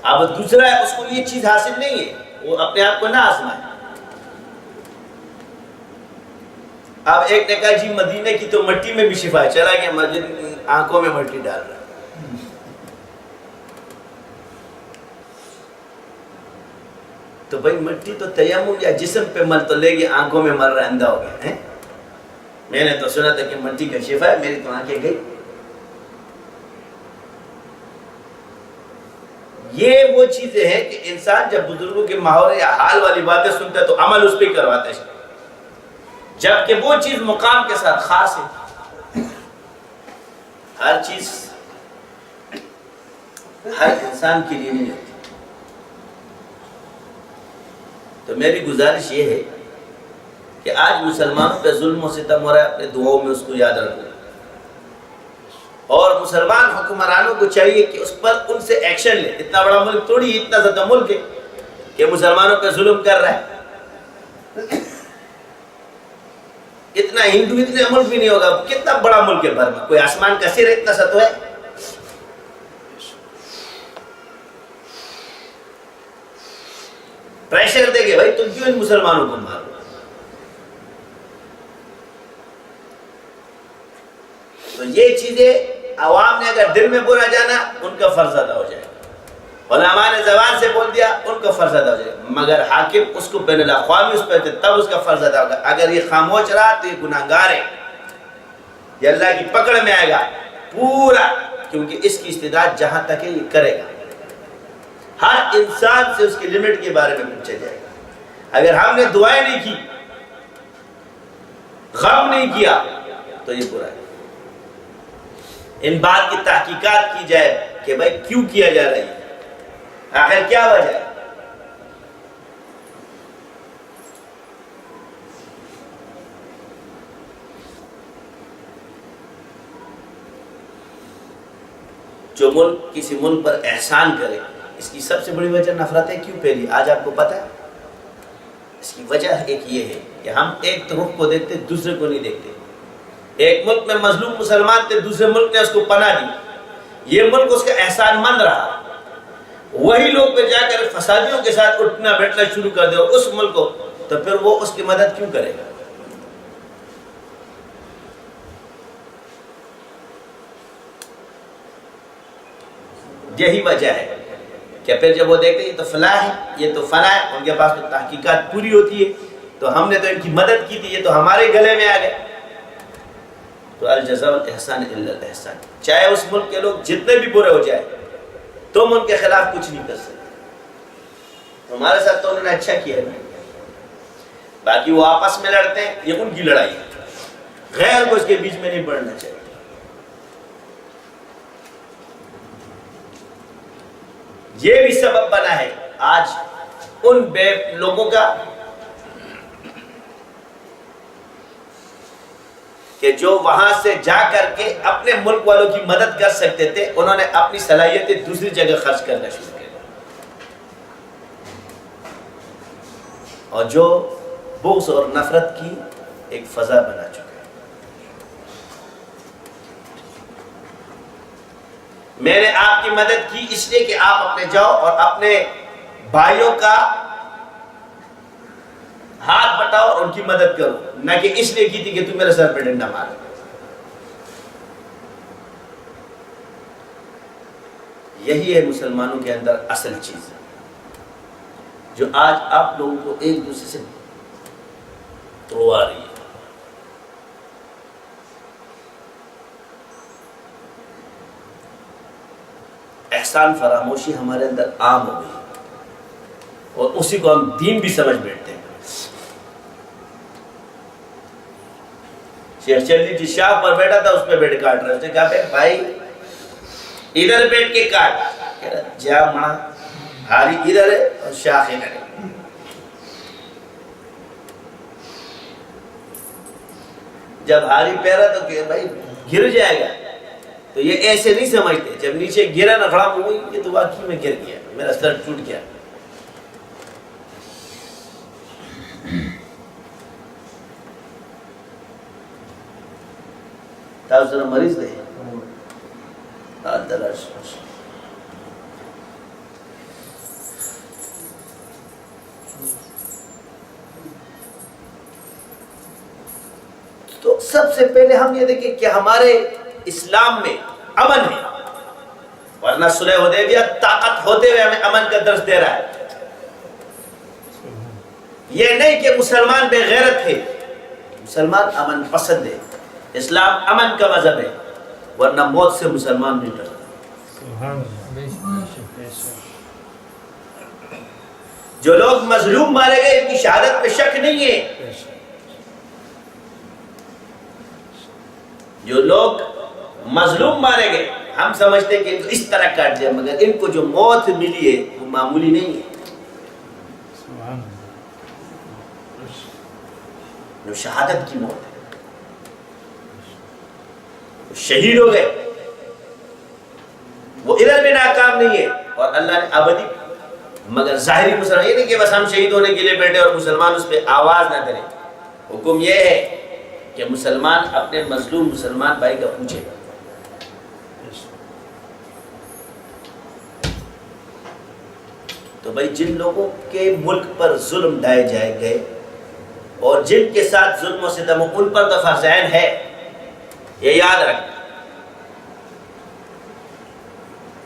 اب دوسرا ہے اس کو یہ چیز حاصل نہیں ہے، وہ اپنے آپ کو نہ آزمائے۔ اب ایک نے کہا جی مدینے کی تو مٹی میں بھی شفا ہے، چلا گیا مسجد آنکھوں میں مٹی ڈال رہا ہے، تو بھائی مٹی تو تیمم یا جسم پہ مل تو لے گیا، آنکھوں میں مل رہا ہے، اندھا ہو گیا ہے۔ میں نے تو سنا تھا کہ مٹی کا شفا ہے، میری تو آنکھیں گئی۔ یہ وہ چیزیں ہیں کہ انسان جب بزرگوں کے محاورے یا حال والی باتیں سنتا ہے تو عمل اس پہ کرواتا ہے، جبکہ وہ چیز مقام کے ساتھ خاص ہے۔ ہر چیز ہر انسان کے لیے نہیں ہوتی، تو میری گزارش یہ ہے کہ آج مسلمانوں پہ ظلم و ستم ہو رہا ہے، اپنے دعاؤں میں اس کو یاد رکھو، اور مسلمان حکمرانوں کو چاہیے کہ اس پر ان سے ایکشن لے۔ اتنا بڑا ملک تھوڑی، اتنا زیادہ ملک ہے کہ مسلمانوں پہ ظلم کر رہا ہے، اتنا ہندو اتنے ملک بھی نہیں ہوگا، کتنا بڑا ملک ہے برما، کوئی آسمان کا سر اتنا سا تو ہے۔ پریشر دے گے بھائی تم کیوں ان مسلمانوں کو مارو، تو یہ چیزیں عوام نے اگر دل میں برا جانا ان کا فرض ادا ہو جائے گا، علماء نے زبان سے بول دیا ان کا فرض ادا ہو جائے گا، مگر حاکم اس کو بین الاقوامی اس پہ تب اس کا فرض ادا ہوگا۔ اگر یہ خاموش رہا تو یہ گناہگار ہے، یہ اللہ کی پکڑ میں آئے گا پورا، کیونکہ اس کی استعداد جہاں تک ہے یہ کرے گا۔ ہر انسان سے اس کی لمٹ کے بارے میں پوچھا جائے گا۔ اگر ہم نے دعائیں نہیں کی، غم نہیں کیا تو یہ برا ہے۔ ان بات کی تحقیقات کی جائے کہ بھائی کیوں کیا جا رہی ہے، آخر کیا وجہ ہے۔ جو ملک کسی ملک پر احسان کرے، اس کی سب سے بڑی وجہ نفرتیں کیوں پھیلی آج آپ کو پتہ ہے؟ اس کی وجہ ایک یہ ہے کہ ہم ایک رخ کو دیکھتے دوسرے کو نہیں دیکھتے۔ ایک ملک میں مظلوم مسلمان تھے، دوسرے ملک نے اس کو پناہ دی، یہ ملک اس کا احسان مند رہا، وہی لوگ پہ جا کر فسادیوں کے ساتھ اٹھنا بیٹھنا شروع کر دے اور اس ملک کو، تو پھر وہ اس کی مدد کیوں کرے گا؟ یہی وجہ ہے کہ پھر جب وہ دیکھتے ہیں یہ تو فلاں ہے، یہ تو فلاں ہے، ان کے پاس تو تحقیقات پوری ہوتی ہے، تو ہم نے تو ان کی مدد کی تھی، یہ تو ہمارے گلے میں آ گئے۔ تو الجزاء الاحسان الا الاحسان، چاہے اس ملک کے لوگ جتنے بھی برے ہو جائے تم ان کے خلاف کچھ نہیں کر سکتے، ہمارے ساتھ تو انہوں نے اچھا کیا ہے، باقی وہ آپس میں لڑتے ہیں، یہ ان کی لڑائی ہے، غیر کو اس کے بیچ میں نہیں پڑنا چاہیے۔ یہ بھی سبب بنا ہے آج ان بے لوگوں کا کہ جو وہاں سے جا کر کے اپنے ملک والوں کی مدد کر سکتے تھے، انہوں نے اپنی صلاحیتیں دوسری جگہ خرچ کرنا شروع کیا، اور جو بغض اور نفرت کی ایک فضا بنا چکا ہے۔ میں نے آپ کی مدد کی اس لیے کہ آپ اپنے جاؤ اور اپنے بھائیوں کا ہاتھ بٹاؤ اور ان کی مدد کرو، نہ کہ اس لیے کی تھی کہ تم میرے سر پہ ڈنڈا مارو۔ یہی ہے مسلمانوں کے اندر اصل چیز جو آج آپ لوگوں کو ایک دوسرے سے توڑوا رہی ہے۔ احسان فراموشی ہمارے اندر عام ہو گئی اور اسی کو ہم دین بھی سمجھ بیٹھتے ہیں۔ شیخ چلی جی شاہ پر بیٹھا تھا، اس پہ بیٹھ کاٹ رہا، اس نے کہا بھائی ادھر بیٹھ کے کاٹ، کہہ رہا جا ماں ہاری ادھر ہے اور شاخ ادھر ہے۔ جب ہاری پیرا تو کہ بھائی گر جائے گا، تو یہ ایسے نہیں سمجھتے، جب نیچے گرا نہ کھڑا ہوئی یہ تو واقعی میں گر گیا، میرا سر ٹوٹ گیا۔ ذرا مریض دے تو سب سے پہلے ہم یہ دیکھیں کہ ہمارے اسلام میں امن ہے، ورنہ صلح حدیبیہ طاقت ہوتے ہوئے ہمیں امن کا درس دے رہا ہے۔ یہ نہیں کہ مسلمان بے غیرت ہے، مسلمان امن پسند ہے، اسلام امن کا مذہب ہے، ورنہ موت سے مسلمان نہیں ڈرتا۔ جو لوگ مظلوم مارے گئے ان کی شہادت پہ شک نہیں ہے، جو لوگ مظلوم مارے گئے ہم سمجھتے ہیں کہ ان کو اس طرح کاٹ دیا، مگر ان کو جو موت ملی ہے وہ معمولی نہیں ہے، جو شہادت کی موت ہے، شہید ہو گئے، وہ ادھر بھی ناکام نہیں ہے، اور اللہ نے ابدی مگر ظاہری مسلمان یہ نہیں کہ بس ہم شہید ہونے کے لیے بیٹھے اور مسلمان اس پہ آواز نہ کریں۔ حکم یہ ہے کہ مسلمان اپنے مظلوم مسلمان بھائی کا پوچھے۔ تو بھائی جن لوگوں کے ملک پر ظلم ڈھائے جائے گئے اور جن کے ساتھ ظلم و ستم ان پر دفع ذہن ہے، یہ یاد رکھیں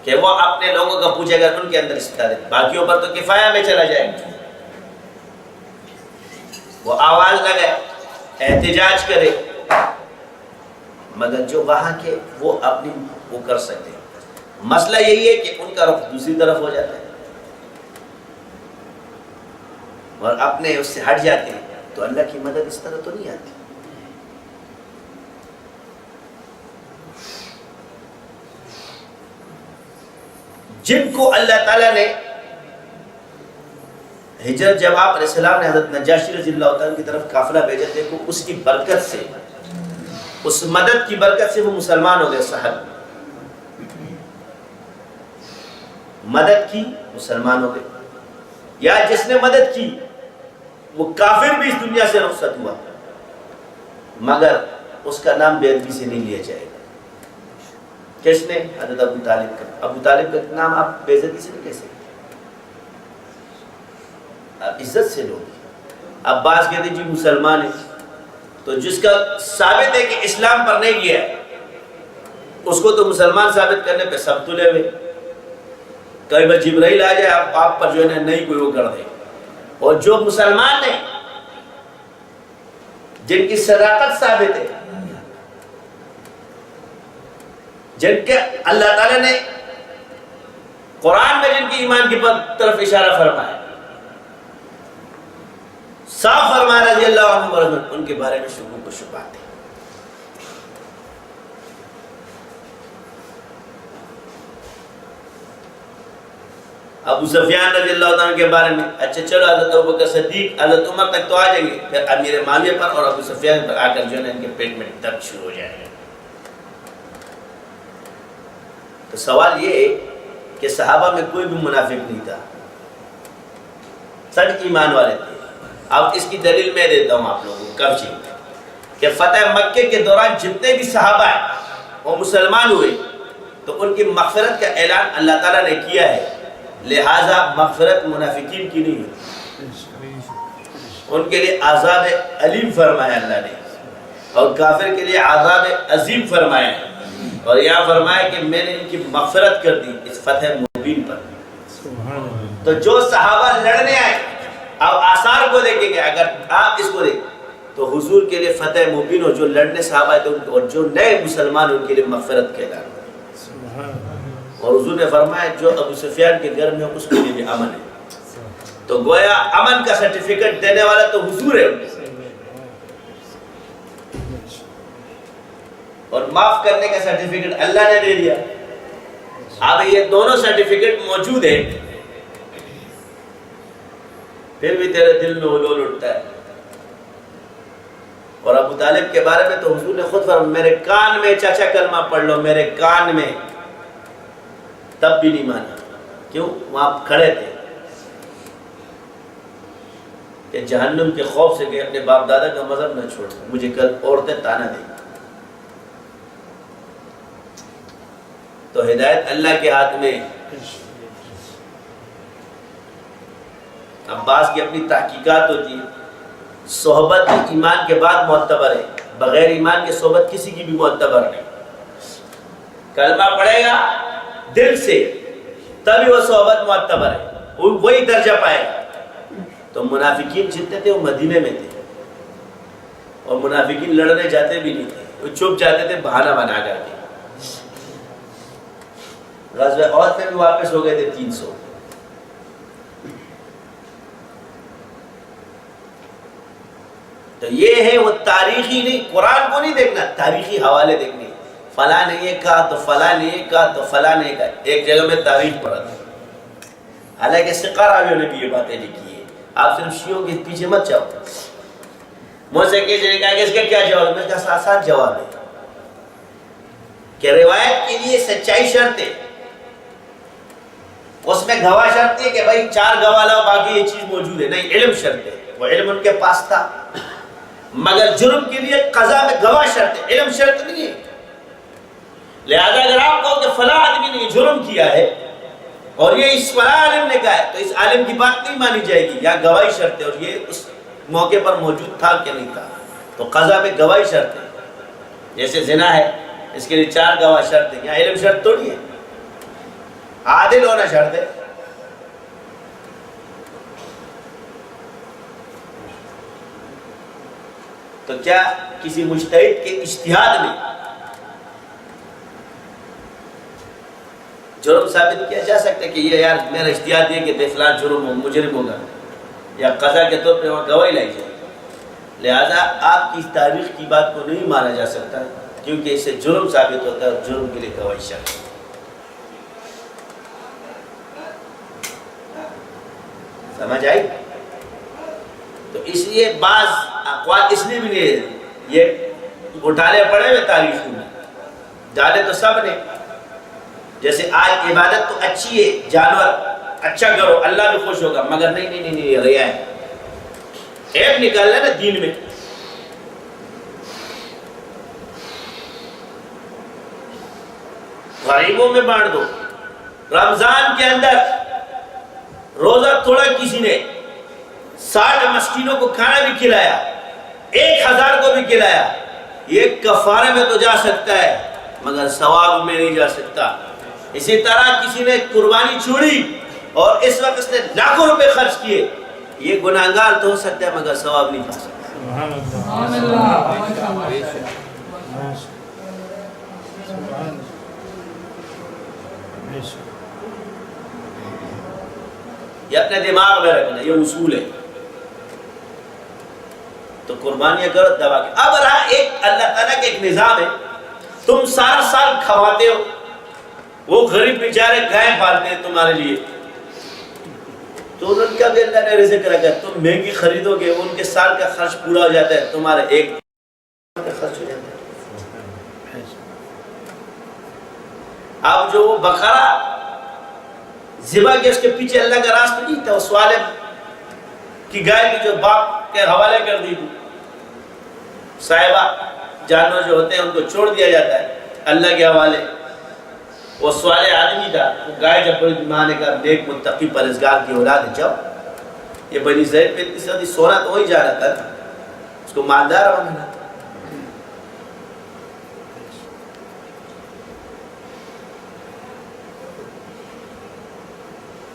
کہ وہ اپنے لوگوں کا پوچھے گا، ان کے اندر استعداد ہے، باقیوں پر تو کفایہ میں چلا جائے گا۔ وہ آواز لگائے، احتجاج کرے، مگر جو وہاں کے وہ اپنی وہ کر سکتے ہیں۔ مسئلہ یہی ہے کہ ان کا رخ دوسری طرف ہو جاتا ہے اور اپنے اس سے ہٹ جاتے ہیں، تو اللہ کی مدد اس طرح تو نہیں آتی۔ جن کو اللہ تعالیٰ نے ہجرت، جب آپ علیہ السلام نے حضرت نجاشی رضی اللہ تعالیٰ کی طرف قافلہ بھیجا، دیکھو اس کی برکت سے، اس مدد کی برکت سے وہ مسلمان ہو گئے، صحابہ مدد کی مسلمان ہو گئے، یا جس نے مدد کی وہ کافر بھی اس دنیا سے رخصت ہوا، مگر اس کا نام بے ادبی سے نہیں لیا جائے گا۔ کس نے؟ حضرت ابو طالب کا۔ ابو طالب کا نام آپ بے عزتی سے نہیں کہہ سکتے، آپ عزت سے لوگ۔ عباس کہتے جی مسلمان ہے، تو جس کا ثابت ہے کہ اسلام پر نہیں گیا اس کو تو مسلمان ثابت کرنے پہ سب تلے ہوئے، کئی بار جبرائیل آ جائے آپ پر جو ہے نہیں کوئی وہ کر دے۔ اور جو مسلمان ہیں جن کی صداقت ثابت ہے جن کے اللہ تعالیٰ نے قرآن میں جن کی ایمان کی طرف اشارہ فرمایا، صاف فرمایا رضی اللہ عنہ ورضوان، ان کے بارے میں شکوک و شبہات ہیں۔ ابو سفیان رضی اللہ عنہ کے بارے میں، اچھا چلو حضرت ابوبکر صدیق حضرت عمر تک تو آ جائیں گے، پھر امیر معاویہ پر اور ابو سفیان پر آ کر جو ہے ان کے پیٹ میں درد شروع ہو جائے گا۔ تو سوال یہ ہے کہ صحابہ میں کوئی بھی منافق نہیں تھا، سب ایمان والے تھے۔ اب اس کی دلیل میں دیتا ہوں آپ لوگوں کو کب چیز کہ فتح مکے کے دوران جتنے بھی صحابہ ہیں وہ مسلمان ہوئے تو ان کی مغفرت کا اعلان اللہ تعالیٰ نے کیا ہے، لہٰذا مغفرت منافقین کی نہیں ہے، ان کے لیے عذاب علیم فرمایا اللہ نے، اور کافر کے لیے عذاب عظیم فرمایا ہے، اور یہاں فرمایا کہ میں نے ان کی مغفرت کر دی اس فتح مبین پر۔ تو جو صحابہ لڑنے آئے، اب آثار کو دیکھیں گے، اگر آپ اس کو دیکھیں تو حضور کے لیے فتح مبین، اور جو لڑنے صحابہ تھے اور جو نئے مسلمان ان کے لیے مغفرت کے اعلان، اور حضور نے فرمایا جو ابو سفیان کے گھر میں اس کے لیے بھی امن ہے۔ تو گویا امن کا سرٹیفکیٹ دینے والا تو حضور ہے، اور معاف کرنے کا سرٹیفکیٹ اللہ نے دے دیا۔ اب یہ دونوں سرٹیفکیٹ موجود ہیں، پھر بھی تیرے دل میں حلول اٹھتا ہے۔ اور ابو طالب کے بارے میں تو حضور نے خود فرمایا میرے کان میں چاچا کلمہ پڑھ لو، میرے کان میں، تب بھی نہیں مانا۔ کیوں؟ وہاں کھڑے تھے کہ جہنم کے خوف سے کہ اپنے باپ دادا کا مذہب نہ چھوڑ، مجھے کل عورتیں تانا دیں۔ تو ہدایت اللہ کے ہاتھ میں۔ عباس کی اپنی تحقیقات ہوتی ہے، صحبت ایمان کے بعد معتبر ہے، بغیر ایمان کے صحبت کسی کی بھی معتبر نہیں۔ کلمہ پڑھے گا دل سے تبھی وہ صحبت معتبر ہے، وہی درجہ پائے گا۔ تو منافقین جتنے تھے وہ مدینے میں تھے، اور منافقین لڑنے جاتے بھی نہیں تھے، وہ چھپ جاتے تھے بہانہ بنا کر کے۔ غزوہ احد میں بھی واپس ہو گئے تھے 300۔ تو یہ ہے وہ تاریخی نہیں، قرآن کو نہیں دیکھنا، تاریخی حوالے دیکھنے، فلاں نے یہ کہا تو فلاں نے یہ کہا تو فلاں نے یہ کہا۔ ایک جگہ میں تاریخ پڑھا تھا، حالانکہ سقہ راویوں نے بھی یہ باتیں لکھی ہے، آپ صرف شیعوں کے پیچھے مت جاؤ۔ مجھ سے کسی نے کہا کہ اس کا کیا جواب ہے؟ میں نے کہا آسان جواب ہے کہ روایت کے لیے سچائی شرط ہے، اس میں گواہ شرط ہے کہ بھائی 4 گواہ لاؤ باقی یہ چیز موجود ہے، نہیں، علم شرط ہے، وہ علم ان کے پاس تھا۔ مگر جرم کے لیے قضا میں گواہ شرط ہے، علم شرط نہیں ہے۔ لہذا اگر آپ کہو کہ فلاں آدمی نے جرم کیا ہے اور یہ اس فلاں عالم نے کہا ہے تو اس عالم کی بات نہیں مانی جائے گی، یا گواہی شرط ہے، اور یہ اس موقع پر موجود تھا کہ نہیں تھا، تو قضا میں گواہی شرط ہے۔ جیسے زنا ہے، اس کے لیے 4 گواہ شرط ہے، یہاں علم شرط تھوڑی ہے، عادل ہونا شرط ہے۔ تو کیا کسی مجتہد کے اجتہاد میں جرم ثابت کیا جا سکتا ہے کہ یہ یار میرا اجتہاد یہ کہ فلاں جرم مجرم ہوگا، یا قضا کے طور پہ وہاں گواہی لائی جائے؟ لہذا آپ کی اس تاریخ کی بات کو نہیں مانا جا سکتا، کیونکہ اس سے جرم ثابت ہوتا ہے، اور جرم کے لیے گواہی شرط ہے۔ سمجھ آئی؟ تو اس لیے بعض اقوال اس لیے بھی نہیں، یہ گھوٹالے پڑے ہوئے تاریخ میں، ڈالے تو سب نے۔ جیسے آج عبادت تو اچھی ہے، جانور اچھا کرو اللہ بھی خوش ہوگا، مگر نہیں ریا ہے، عیب نکالنا نا دین میں۔ غریبوں میں بانٹ دو۔ رمضان کے اندر روزہ توڑا کسی نے، 60 مسکینوں کو کھانا بھی کھلایا، 1000 کو بھی کھلایا، یہ کفارے میں تو جا سکتا ہے مگر ثواب میں نہیں جا سکتا۔ اسی طرح کسی نے قربانی چھوڑی اور اس وقت اس نے لاکھوں روپے خرچ کیے، یہ گناہگار تو ہو سکتا ہے مگر ثواب نہیں پا سکتا۔ یہ اپنے دماغ میں رکھنا، یہ اصول ہے. تو قربانیاں کرو دبا کے. اب رہا ایک اللہ تعالیٰ کا ایک نظام ہے، تم سارا سال کھواتے ہو، وہ غریب بیچارے گائے پالتے ہیں تمہارے لیے، تو ان کا بھی اللہ نے رزق رکھا ہے. تم مہنگی خریدو گے، ان کے سال کا خرچ پورا ہو جاتا ہے، تمہارے ایک کا خرچ ہو جاتا ہے. اب جو وہ بقرہ ذبح کے اس کے پیچھے اللہ کا راستہ نہیں تھا، اس والے کی گائے کی جو باپ کے حوالے کر دی تھی. صاحبہ جانور جو ہوتے ہیں ان کو چھوڑ دیا جاتا ہے اللہ کے حوالے. وہ صالح آدمی تھا، وہ گائے جب بڑی ماں نے کہا نیک متقی پرہیزگار کی اولاد ہے، جاؤ. یہ بنی زید پہ اتنی سادی سونا تو وہی جا رہا تھا، اس کو مالدار بنانا.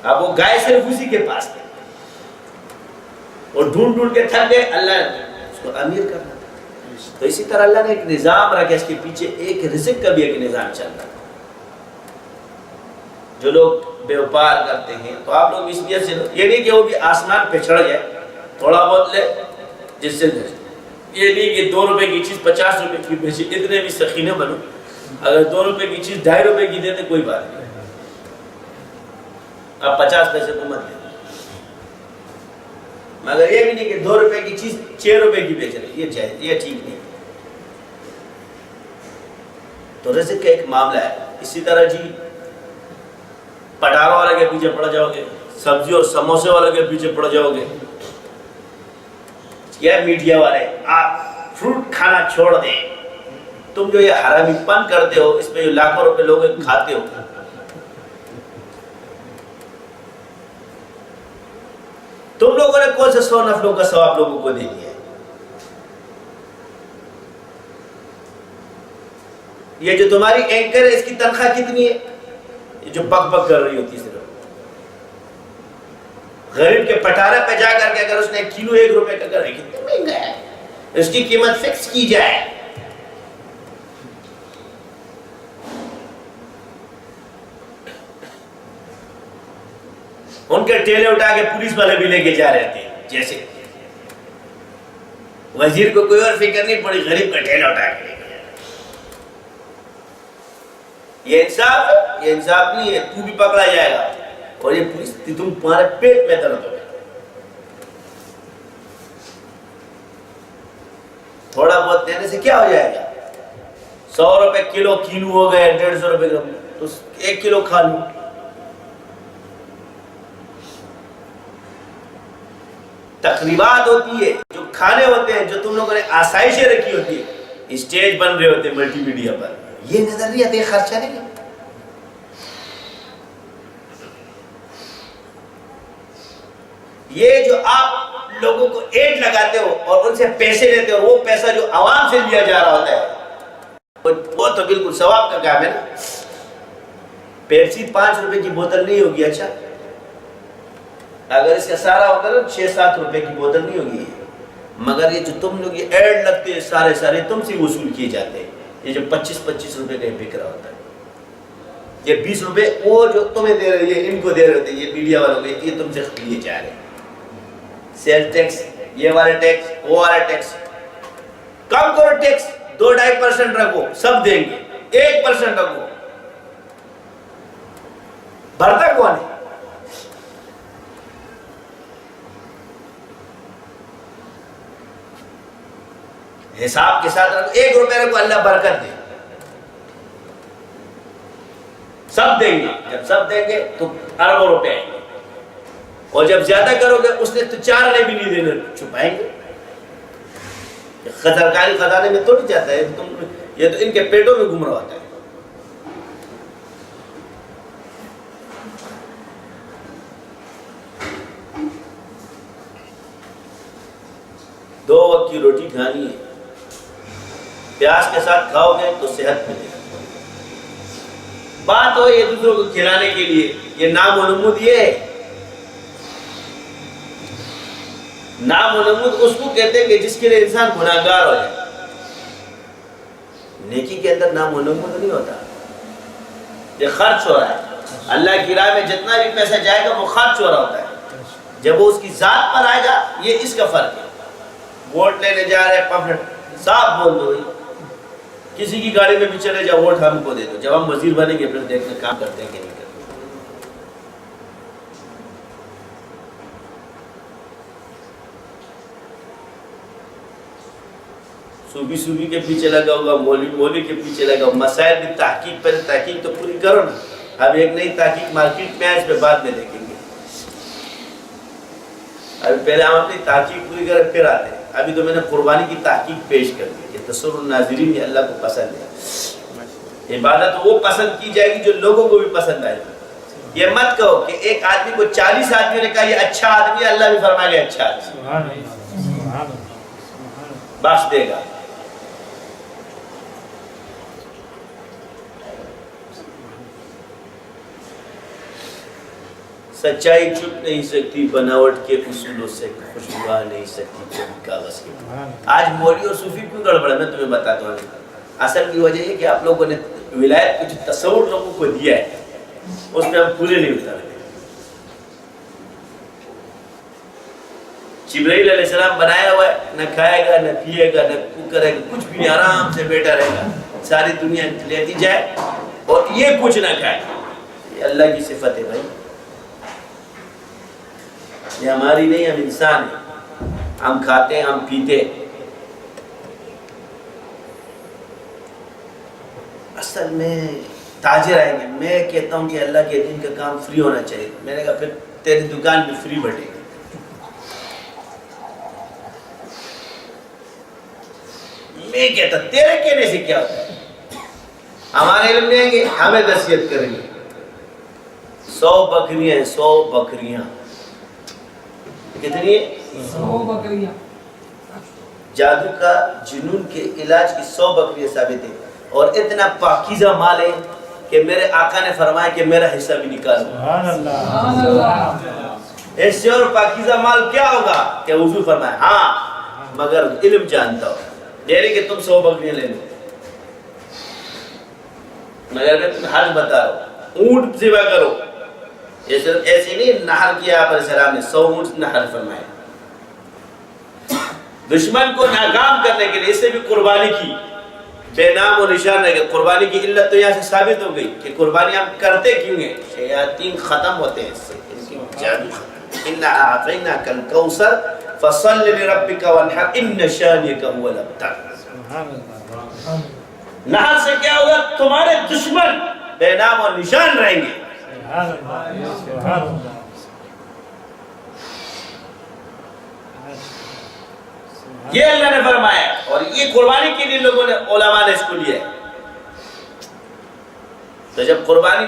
اب وہ گائے صرف اسی کے پاس تھے، اور ڈھونڈ ڈھونڈ کے تھک گئے، اللہ نے اس کو امیر کرنا تھا. تو اسی طرح اللہ نے ایک نظام رکھا، اس کے پیچھے ایک رزق کا بھی ایک نظام چل رہا ہے. جو لوگ بیوپار کرتے ہیں تو آپ لوگ اس لیے سے یہ نہیں کہ وہ بھی آسمان پہ چڑھ جائے تھوڑا بہت لے جس سے یہ نہیں کہ 2 روپے کی چیز 50 روپے کی بیچے. اتنے بھی سخی نہ بنو. اگر 2 روپے کی چیز 2.5 روپے کی دیتے کوئی بات نہیں، اب 50 پیسے کو مت دیں. مگر یہ بھی نہیں کہ 2 روپے کی چیز 6 روپے کی بیچ رہے، یہ جائز، یہ ٹھیک نہیں. تو رزق کا ایک معاملہ ہے. اسی طرح جی پٹاروں والے کے پیچھے پڑ جاؤ گے، سبزی اور سموسے والے کے پیچھے پڑ جاؤ گے، یا میڈیا والے آپ فروٹ کھانا چھوڑ دیں. تم جو یہ حرامی پن کرتے ہو، اس میں جو لاکھوں روپے لوگ کھاتے ہو، تم لوگوں نے کون سے 100 نفلوں کا ثواب لوگوں کو دے دیا ہے؟ یہ جو تمہاری اینکر ہے اس کی تنخواہ کتنی ہے؟ یہ جو بک بک کر رہی ہوتی ہے صرف غریب کے پٹارے پہ جا کر کے اگر اس نے کلو 1 روپے کا کرے کتنا مہنگا ہے، اس کی قیمت فکس کی جائے. ان کے ٹیلے اٹھا کے پولیس والے بھی لے کے جا رہے تھے، جیسے وزیر کو کوئی اور فکر نہیں پڑی، غریب کا ٹیلہ اٹھا کے لے کے جا رہے. یہ انصاف ہے؟ یہ انصاف نہیں ہے. تو بھی پکڑا جائے گا اور یہ پولیس تمہارے پیٹ میں درد ہو. تھوڑا بہت دینے سے کیا ہو جائے گا؟ 100 روپے کلو ہو گئے، 150 روپے کا تو 1 کلو کھا لوں. تقریبات ہوتی ہے، جو کھانے ہوتے ہیں، جو تم لوگوں نے آسائشیں رکھی ہوتی ہے، اسٹیج بن رہے ہوتے ہیں ملٹی میڈیا پر، یہ نظر نہیں آتے خرچہ نہیں. یہ جو آپ لوگوں کو ایڈ لگاتے ہو اور ان سے پیسے لیتے ہو، وہ پیسہ جو عوام سے لیا جا رہا ہوتا ہے، وہ تو بالکل ثواب کا کام ہے نا. پیپسی 5 روپے کی بوتل نہیں ہوگی، اچھا اگر اس کا سارا ہوگا نا 6-7 روپے کی بوتل نہیں ہوگی. مگر یہ جو تم لوگ یہ ایڈ لگتے ہیں سارے تم سے وصول کیے جاتے ہیں. یہ جو 25 روپے کا بک رہا ہوتا ہے، یہ 20 روپے وہ جو تمہیں دے رہے ہیں، ان کو دے رہے ہوتے ہیں، یہ میڈیا والوں کو، یہ تم سے لیے جا رہے ہیں. سیل ٹیکس، یہ والے ٹیکس، وہ والے ٹیکس. کم کرو ٹیکس، 2-2.5% رکھو، سب دیں گے. 1% رکھو، بھرتا کون ہے؟ حساب کے ساتھ رکھو. 1 روپے رکھو، اللہ برکت دے. سب دیں گے. جب سب دیں گے تو اربوں روپے آئیں گے. اور جب زیادہ کرو گے اس نے تو 4 آنے بھی نہیں دینے، چھپائیں گے. سرکاری خزانے میں تو نہیں جاتا ہے، یہ تو ان کے پیٹوں میں گھوم رہا ہوتا ہے. دو وقت کی روٹی کھانی ہے، پیاز کے ساتھ کھاؤ گے تو صحت ملے گی. بات ہو یہ دوسروں کو کھلانے کے لیے، یہ نام و نمود. یہ نام و نمود اس کو کہتے ہیں کہ جس کے لیے انسان گناہگار ہو جائے. نیکی کے اندر نام و نمود نہیں ہوتا. یہ خرچ ہو رہا ہے، اللہ کی راہ میں جتنا بھی پیسہ جائے گا وہ خرچ ہو رہا ہوتا ہے، جب وہ اس کی ذات پر آئے گا یہ اس کا فرق ہے۔ ووٹ لینے جا رہے پمفلٹ صاف بول دو، کسی کی گاڑی میں بھی چلے جاؤ ووٹ ہم کو دے دو، جب ہم وزیر بنیں گے پھر دیکھتے کام کرتے ہیں کہ نہیں کرتے۔ صوفی کے پیچھے لگا ہوگا، مولوی کے پیچھے لگا ہوگا، مسائل بھی تحقیق پر تحقیق تو پوری کرو نا۔ اب ایک نئی تحقیق مارکیٹ میں ہے، اس پہ بعد میں دیکھیں گے، ابھی پہلے ہم اپنی تحقیق پوری کریں پھر آتے ہیں۔ ابھی تو میں نے قربانی کی تحقیق پیش کر دی کہ تصور الناظرین یہ اللہ کو پسند ہے، عبادت وہ پسند کی جائے گی جو لوگوں کو بھی پسند آئے گی۔ یہ مت کہو کہ ایک آدمی کو 40 آدمیوں نے کہا یہ اچھا آدمی ہے، اللہ بھی فرمائے گا اچھا آدمی بخش دے گا۔ سچائی چھپ نہیں سکتی، بناوٹ کے اصولوں سے خوشبو آ نہیں سکتی کوئی کاغذ کی۔ آج مولوی اور صوفی کیوں گڑبڑ ہے میں تمہیں بتاتا ہوں۔ اصل کی وجہ یہ کہ آپ لوگوں نے ولایت کو جو تصور لوگوں کو دیا ہے اس میں ہم پورے نہیں اترتے۔ جبرائیل علیہ السلام بنایا ہوا ہے، نہ کھائے گا نہ پیے گا نہ کرے گا، کچھ بھی نہیں، آرام سے بیٹھا رہے گا، ساری دنیا لیتی جائے اور یہ کچھ نہ کھائے۔ یہ اللہ کی صفت ہے بھائی، یہ ہماری نہیں، ہم انسان ہیں، ہم کھاتے ہیں ہم پیتے ہیں۔ اصل میں تاجر آئیں گے، میں کہتا ہوں کہ اللہ کے دین کا کام فری ہونا چاہیے، میں نے کہا پھر تیری دکان بھی فری بٹے گی۔ میں کہتا تیرے کہنے سے کیا ہوتا ہے، ہمارے علم دیں گے ہمیں نصیحت کریں گے۔ 100 بکریاں ہیں، 100 بکریاں کتنی ہے؟ 100 بکریاں۔ جادو کا جنون کے علاج کی 100 بکریاں ثابت ہے، اور اتنا پاکیزہ مال ہے کہ میرے آقا نے فرمایا کہ میرا حصہ بھی نکالو۔ سبحان اللہ۔ اس سے اور پاکیزہ مال کیا ہوگا کہ حضور فرمایا ہاں مگر علم جانتا ہو، یعنی کہ تم 100 بکریاں لے لو، مگر میں تمہیں حج بتا رہا ہوں، اونٹ ذبح کرو۔ یہ صرف ایسی نہیں، نحر کیا آپ علیہ السلام نے 100 اونٹ نحر فرمائے۔ دشمن کو ناکام کرنے کے لیے اس سے بھی قربانی کی، بے نام و نشان رہ گئے۔ قربانی کی علت تو یہاں سے ثابت ہو گئی کہ قربانی ہم کرتے کیوں ہیں، شیاطین ختم ہوتے ہیں اس سے، ان کی جادو ختم۔ اِنَّا أَعْطَيْنَاكَ الْكَوْثَرَ فَصَلِّ لِرَبِّكَ وَانْحَرْ إِنَّ شَانِئَكَ هُوَ الْأَبْتَرُ۔ نحر سے کیا ہوگا، تمہارے دشمن بے نام و نشان رہیں گے۔ یہ اللہ نے فرمایا، اور یہ قربانی کے لیے لوگوں نے علماء نے اس کو لیا ہے۔ تو جب قربانی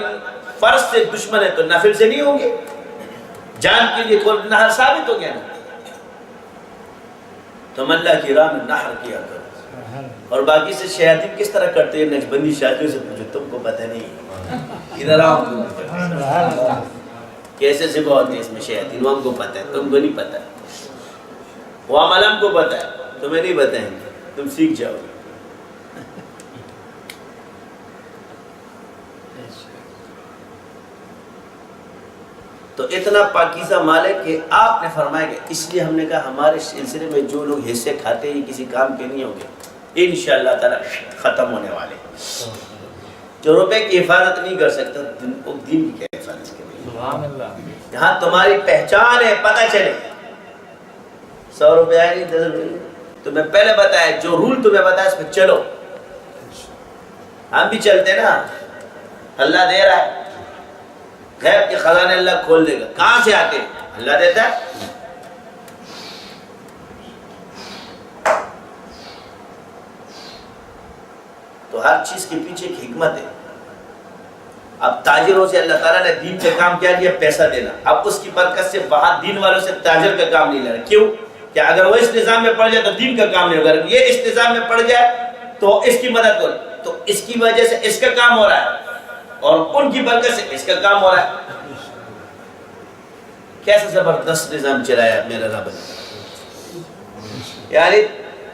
فرض سے دشمن ہے تو نفل سے نہیں ہوں گے، جان کے لیے نحر ثابت ہو گیا نا۔ تم اللہ کی راہ میں نحر کیا کرو، اور باقی سے شیاطین کس طرح کرتے ہیں، نقشبندی شادیوں سے پوچھو، تم کو پتہ نہیں، ادھر آؤ کیسے ذبح ہوتے ہیں اس میں شیاطین، وہ ہم کو پتہ ہے، تم کو نہیں پتہ، وہ عمل ہم کو پتہ ہے، تمہیں نہیں بتائیں گے، تم سیکھ جاؤ گے۔ تو اتنا پاکیزہ مال ہے کہ آپ نے فرمایا کہ اس لیے ہم نے کہا ہمارے سلسلے میں جو لوگ حصے کھاتے ہیں یہ کسی کام کے نہیں ہوں گے، انشاءاللہ تعالی ختم ہونے والے۔ جو روپے کی حفاظت نہیں کر سکتا وہ دین کی کیا حفاظت کرے؟ یہاں تمہاری پہچان ہے، پتہ چلے 100 روپے آئے نہیں 10 روپے، تمہیں پہلے بتایا، جو رول تمہیں بتایا اس پہ چلو۔ ہم بھی چلتے نا، اللہ دے رہا ہے، غیب کے خزانے اللہ کھول دے گا، کہاں سے آتے ہیں؟ اللہ دیتا ہے۔ تو ہر چیز کے پیچھے ایک حکمت ہے۔ اب تاجروں سے اللہ تعالیٰ نے دین کا کام کیا لیا، پیسہ دینا، اب اس کی برکت سے وہاں دین والوں سے تاجر کا کام نہیں لے رہا۔ کیوں کہ اگر وہ اس نظام میں پڑ جائے تو دین کا کام نہیں ہوگا، یہ اس نظام میں پڑ جائے تو اس کی مدد ہو، تو اس کی وجہ سے اس کا کام ہو رہا ہے اور ان کی برکت سے اس کا کام ہو رہا ہے۔ کیسا زبردست نظام چلایا میرا رب نے، یعنی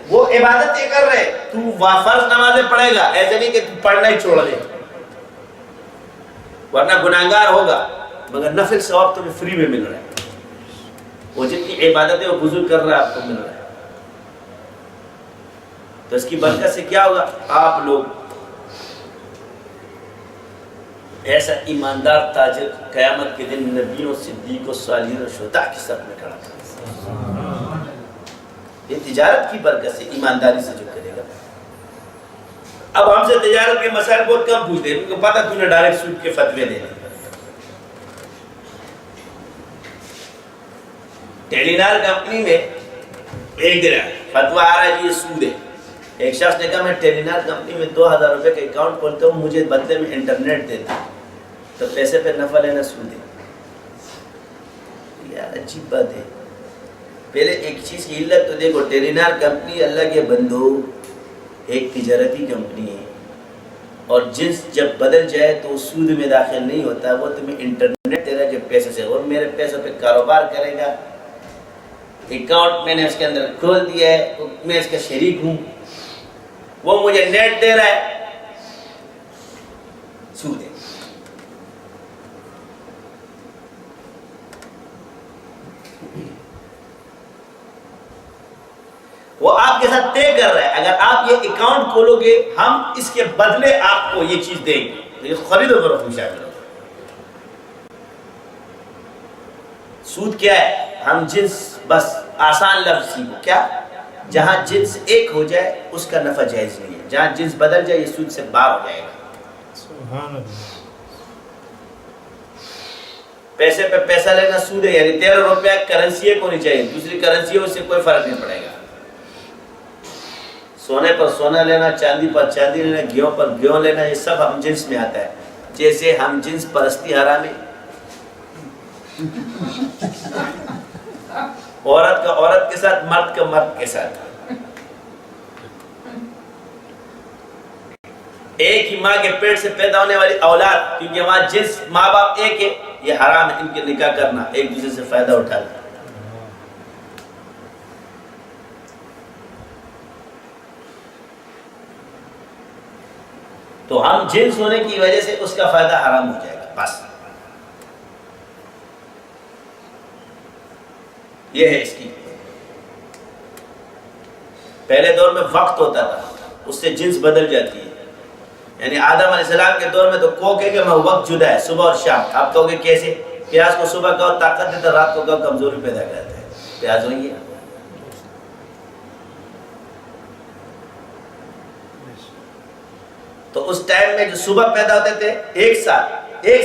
وہ عبادتیں کر رہے، تو فرض نمازیں پڑھے گا، ایسے نہیں کہ تو پڑھنا ہی چھوڑ دے۔ ورنہ گناہگار ہوگا مگر نفل ثواب تمہیں فری میں مل رہا ہے، وہ جتنی عبادتیں وہ بزرگ کر رہا ہے آپ کو مل رہا ہے. تو اس کی برکت سے کیا ہوگا؟ آپ لوگ ایسا ایماندار تاجر قیامت کے دن نبیوں، صدیقوں، صالحین اور شہداء کی صف میں کھڑا تھا. یہ تجارت کی برکت سے، ایمانداری سے جو کرے گا. اب ہم سے تجارت کے مسائل بہت کم پوچھتے ہیں، ان کو پتہ تھی ڈائریکٹ سود کے فتوے دینے. ٹیلی نار کمپنی میں ایک دن فتویٰ آ رہا ہے جی یہ سود ہے. ایک شخص نے کہا میں ٹیلی نار کمپنی میں 2000 روپے کا اکاؤنٹ کھولتا ہوں، مجھے بدلے میں انٹرنیٹ دیتا ہوں، تو پیسے پہ نفع لینا سود ہے. یار عجیب بات ہے. پہلے ایک چیز کی علت تو دیکھو، ٹیلی نار کمپنی اللہ کے بندو ایک تجارتی کمپنی ہے، اور جنس جب بدل جائے تو سود میں داخل نہیں ہوتا، وہ تمہیں انٹرنیٹ دے رہا ہے پیسے سے، اور میرے پیسوں پہ کاروبار کرے گا. اکاؤنٹ میں نے اس کے اندر کھول دیا ہے، میں اس کا شریک ہوں، وہ مجھے نیٹ دے رہا ہے، سود ہے. وہ آپ کے ساتھ طے کر رہا ہے اگر آپ یہ اکاؤنٹ کھولو گے ہم اس کے بدلے آپ کو یہ چیز دیں گے. تو یہ خرید و فروخت میں شامل ہوگا. سود کیا ہے؟ ہم جنس، بس آسان لفظ سیکھو، کیا؟ جہاں جنس ایک ہو جائے اس کا نفع جائز نہیں ہے، جہاں جنس بدل جائے یہ سود سے باہر ہو جائے گا. سبحان اللہ. پیسے پہ پیسہ لینا سود ہے، یعنی 13 روپیہ کرنسی ایک ہونی چاہیے، دوسری کرنسی اس سے کوئی فرق نہیں پڑے گا. سونے پر سونا لینا، چاندی پر چاندی لینا، گیہوں پر گیہوں لینا، یہ سب ہم جنس میں آتا ہے. جیسے ہم جنس پرستی حرام ہے، عورت کا عورت کے ساتھ، مرد کا مرد کے ساتھ. ایک ہی ماں کے پیٹ سے پیدا ہونے والی اولاد، کیونکہ وہاں جنس ماں باپ ایک ہے، یہ حرام ہے ان کے نکاح کرنا، ایک دوسرے سے فائدہ اٹھانا. تو ہم جنس ہونے کی وجہ سے اس کا فائدہ حرام ہو جائے گا. بس یہ ہے اس کی. پہلے دور میں وقت ہوتا تھا، اس سے جنس بدل جاتی ہے. یعنی آدم علیہ السلام کے دور میں تو کوک ہے کہ میں وقت جدا ہے، صبح اور شام. آپ کہو گے کیسے؟ پیاز کو صبح کہو طاقت دیتا، رات کو کہو کمزوری پیدا کرتا ہے. پیاز ہوئی ہے. تو اس ٹائم میں جو صبح پیدا ہوتے تھے ایک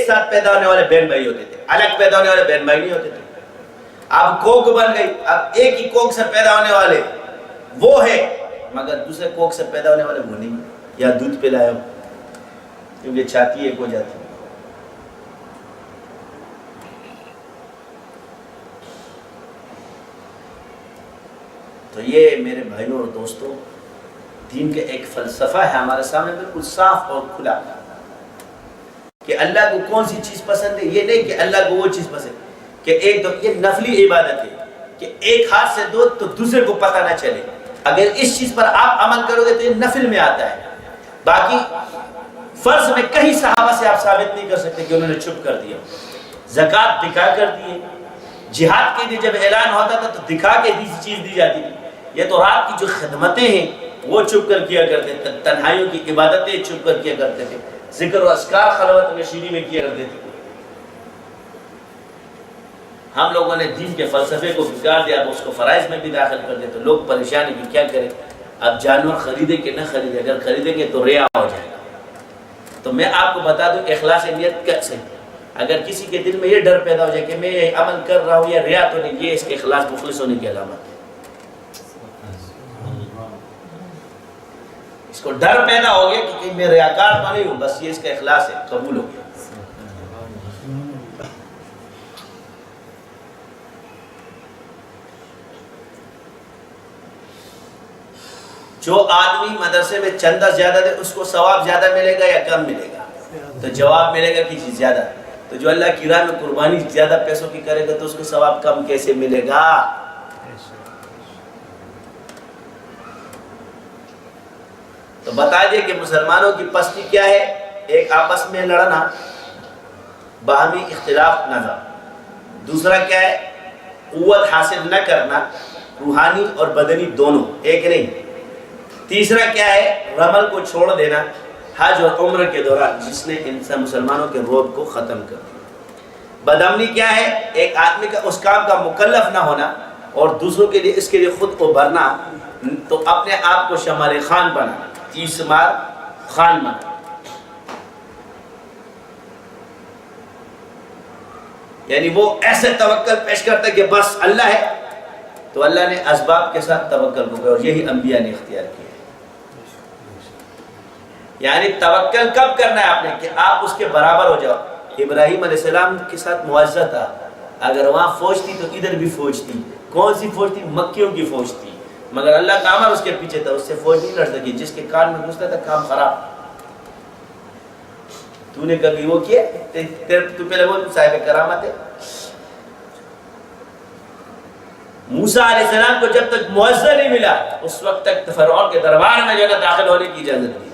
ساتھ پیدا ہونے والے بہن بھائی ہوتے تھے، الگ پیدا ہونے والے بہن بھائی نہیں ہوتے تھے. اب کوک بن گئی، اب ایک ہی کوک سے پیدا ہونے والے وہ ہے، مگر دوسرے کوک سے پیدا ہونے والے وہ نہیں. یا دودھ پلائے ہو کیونکہ چھاتی ایک ہو جاتی. تو یہ میرے بھائیوں اور دوستوں دین کے ایک فلسفہ ہے ہمارے سامنے بالکل صاف اور کھلا کہ اللہ کو کون سی چیز پسند ہے. یہ نہیں کہ اللہ کو وہ چیز پسند کہ ایک یہ نفلی عبادت ہے کہ ایک ہاتھ سے دو تو دوسرے کو پتہ نہ چلے. اگر اس چیز پر آپ عمل کرو گے تو یہ نفل میں آتا ہے. باقی فرض میں کہیں صحابہ سے آپ ثابت نہیں کر سکتے کہ انہوں نے چھپ کر دیا. زکوٰۃ دکھا کر دیے. جہاد کے لیے جب اعلان ہوتا تھا تو دکھا کے چیز دی جاتی تھی. یہ تو رات کی جو خدمتیں ہیں وہ چھپ کر کیا کرتے تھے، تنہائیوں کی عبادتیں چھپ کر کیا کرتے تھے، ذکر و اذکار خلوت میں شیری میں کیا کرتے تھے. ہم لوگوں نے دین کے فلسفے کو بگاڑ دیا، اب اس کو فرائض میں بھی داخل کر دیا. تو لوگ پریشان ہیں کہ کیا کریں. اب جانور خریدے کہ نہ خریدے، اگر خریدیں گے تو ریا ہو جائے گا. تو میں آپ کو بتا دوں اخلاص نیت کیسے. اگر کسی کے دل میں یہ ڈر پیدا ہو جائے کہ میں یہ عمل کر رہا ہوں یا ریا تو نہیں، یہ اس کے اخلاص مخلص ہونے کی علامت ہے. اس کو ڈر پیدا ہو گیا کہ میں ریاکار تو نہیں ہوں، بس یہ اس کا اخلاص ہے، قبول ہو گیا. جو آدمی مدرسے میں چندہ زیادہ دے اس کو ثواب زیادہ ملے گا یا کم ملے گا؟ تو جواب ملے گا کہ زیادہ. تو جو اللہ کی راہ میں قربانی زیادہ پیسوں کی کرے گا تو اس کو ثواب کم کیسے ملے گا؟ تو بتا دیں کہ مسلمانوں کی پستی کیا ہے؟ ایک آپس میں لڑنا باہمی اختلاف نظر. دوسرا کیا ہے؟ قوت حاصل نہ کرنا، روحانی اور بدنی دونوں، ایک نہیں. تیسرا کیا ہے؟ رمل کو چھوڑ دینا حج اور عمرہ کے دوران، جس نے انسان مسلمانوں کے روب کو ختم کر دیا. بدامنی کیا ہے؟ ایک آدمی کا اس کام کا مکلف نہ ہونا اور دوسروں کے لیے اس کے لیے خود کو بھرنا، تو اپنے آپ کو شمال خان بنانا، تیسمار خان بنانا. یعنی وہ ایسے توکل پیش کرتا ہے کہ بس اللہ ہے، تو اللہ نے اسباب کے ساتھ توکل کو کیا، اور یہی انبیاء نے اختیار کیا ہے. یعنی توکل کب کرنا ہے آپ نے؟ کہ آپ اس کے برابر ہو جاؤ. ابراہیم علیہ السلام کے ساتھ معاوضہ تھا، اگر وہاں فوج تھی تو ادھر بھی فوج تھی. کون سی فوج تھی؟ مکیوں کی فوج تھی، مگر اللہ کا امر اس کے پیچھے تھا، اس سے فوج نہیں لڑ سکی. جس کے کان میں گھستا تھا کام خراب. تو نے کبھی وہ کیا؟ تو پہلے وہ صاحب کرامت ہے. موسیٰ علیہ السلام کو جب تک معاوضہ نہیں ملا اس وقت تک فرعون کے دربار میں جو ہے داخل ہونے کی اجازت نہیں.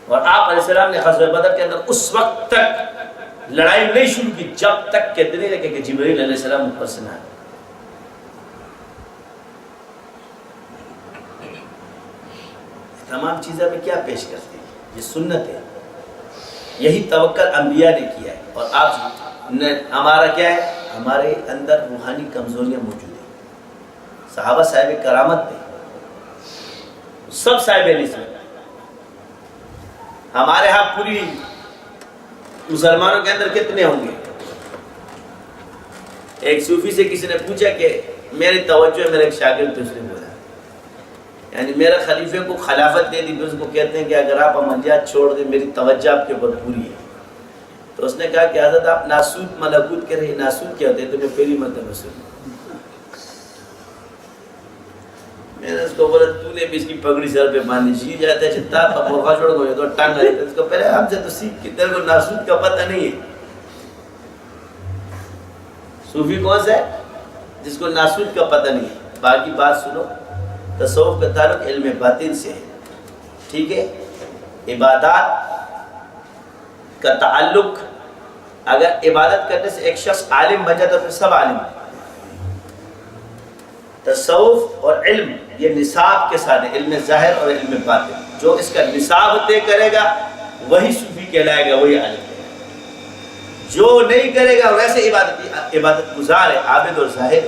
اور آپ علیہ السلام نے غزوہ بدر کے اندر اس وقت تک لڑائی نہیں شروع کی جب تک کہ دن لگے کہ جبرائیل علیہ السلام اوپر سے نہ آئے. تمام چیزیں میں کیا پیش کرتے ہیں؟ یہ سنت ہے. یہی توکل انبیاء نے کیا ہے. اور آپ ہمارا کیا ہے؟ ہمارے اندر روحانی کمزوریاں موجود ہیں. صحابہ صاحب کرامت تھے، سب صاحب نسبت. ہمارے ہاں پوری مسلمانوں کے اندر کتنے ہوں گے؟ ایک صوفی سے کسی نے پوچھا کہ میری توجہ ہے، میرا ایک شاگرد تو اس نے بولا، یعنی میرا خلیفے کو خلافت دے دی، پھر اس کو کہتے ہیں کہ اگر آپ عملیات چھوڑ دیں میری توجہ آپ کے اوپر پوری ہے. تو اس نے کہا کہ حضرت آپ ناسوت ملکوت کہہ رہے ہیں، ناسوت کیا ہوتے ہیں؟ تو میں پہلی مرتبہ سنا. میں نے اس کو بولا تو نے بھی اس کی پگڑی سر پہ باندھی، جی جاتا ہے چھتا مرغا چھوڑ گئے تو ٹانگ آئی. اس کو پہلے ہم سے تو سیکھ کہ تیرے کو ناسوت کا پتہ نہیں ہے. صوفی کون سا ہے؟ جس کو ناسوت کا پتہ نہیں ہے. باقی بات سنو، تصوف کا تعلق علم باطن سے ہے، ٹھیک ہے؟ عبادات کا تعلق، اگر عبادت کرنے سے ایک شخص عالم بن جاتا ہے تو پھر سب عالم ہے. تصوف اور علم یہ نصاب کے ساتھ ہے، علم ظاہر اور علم باطن. جو اس کا نصاب طے کرے گا وہی صوفی کہلائے گا، وہی عالم ہے. جو نہیں کرے گا ویسے عبادت گزار ہے، عابد اور زاہد.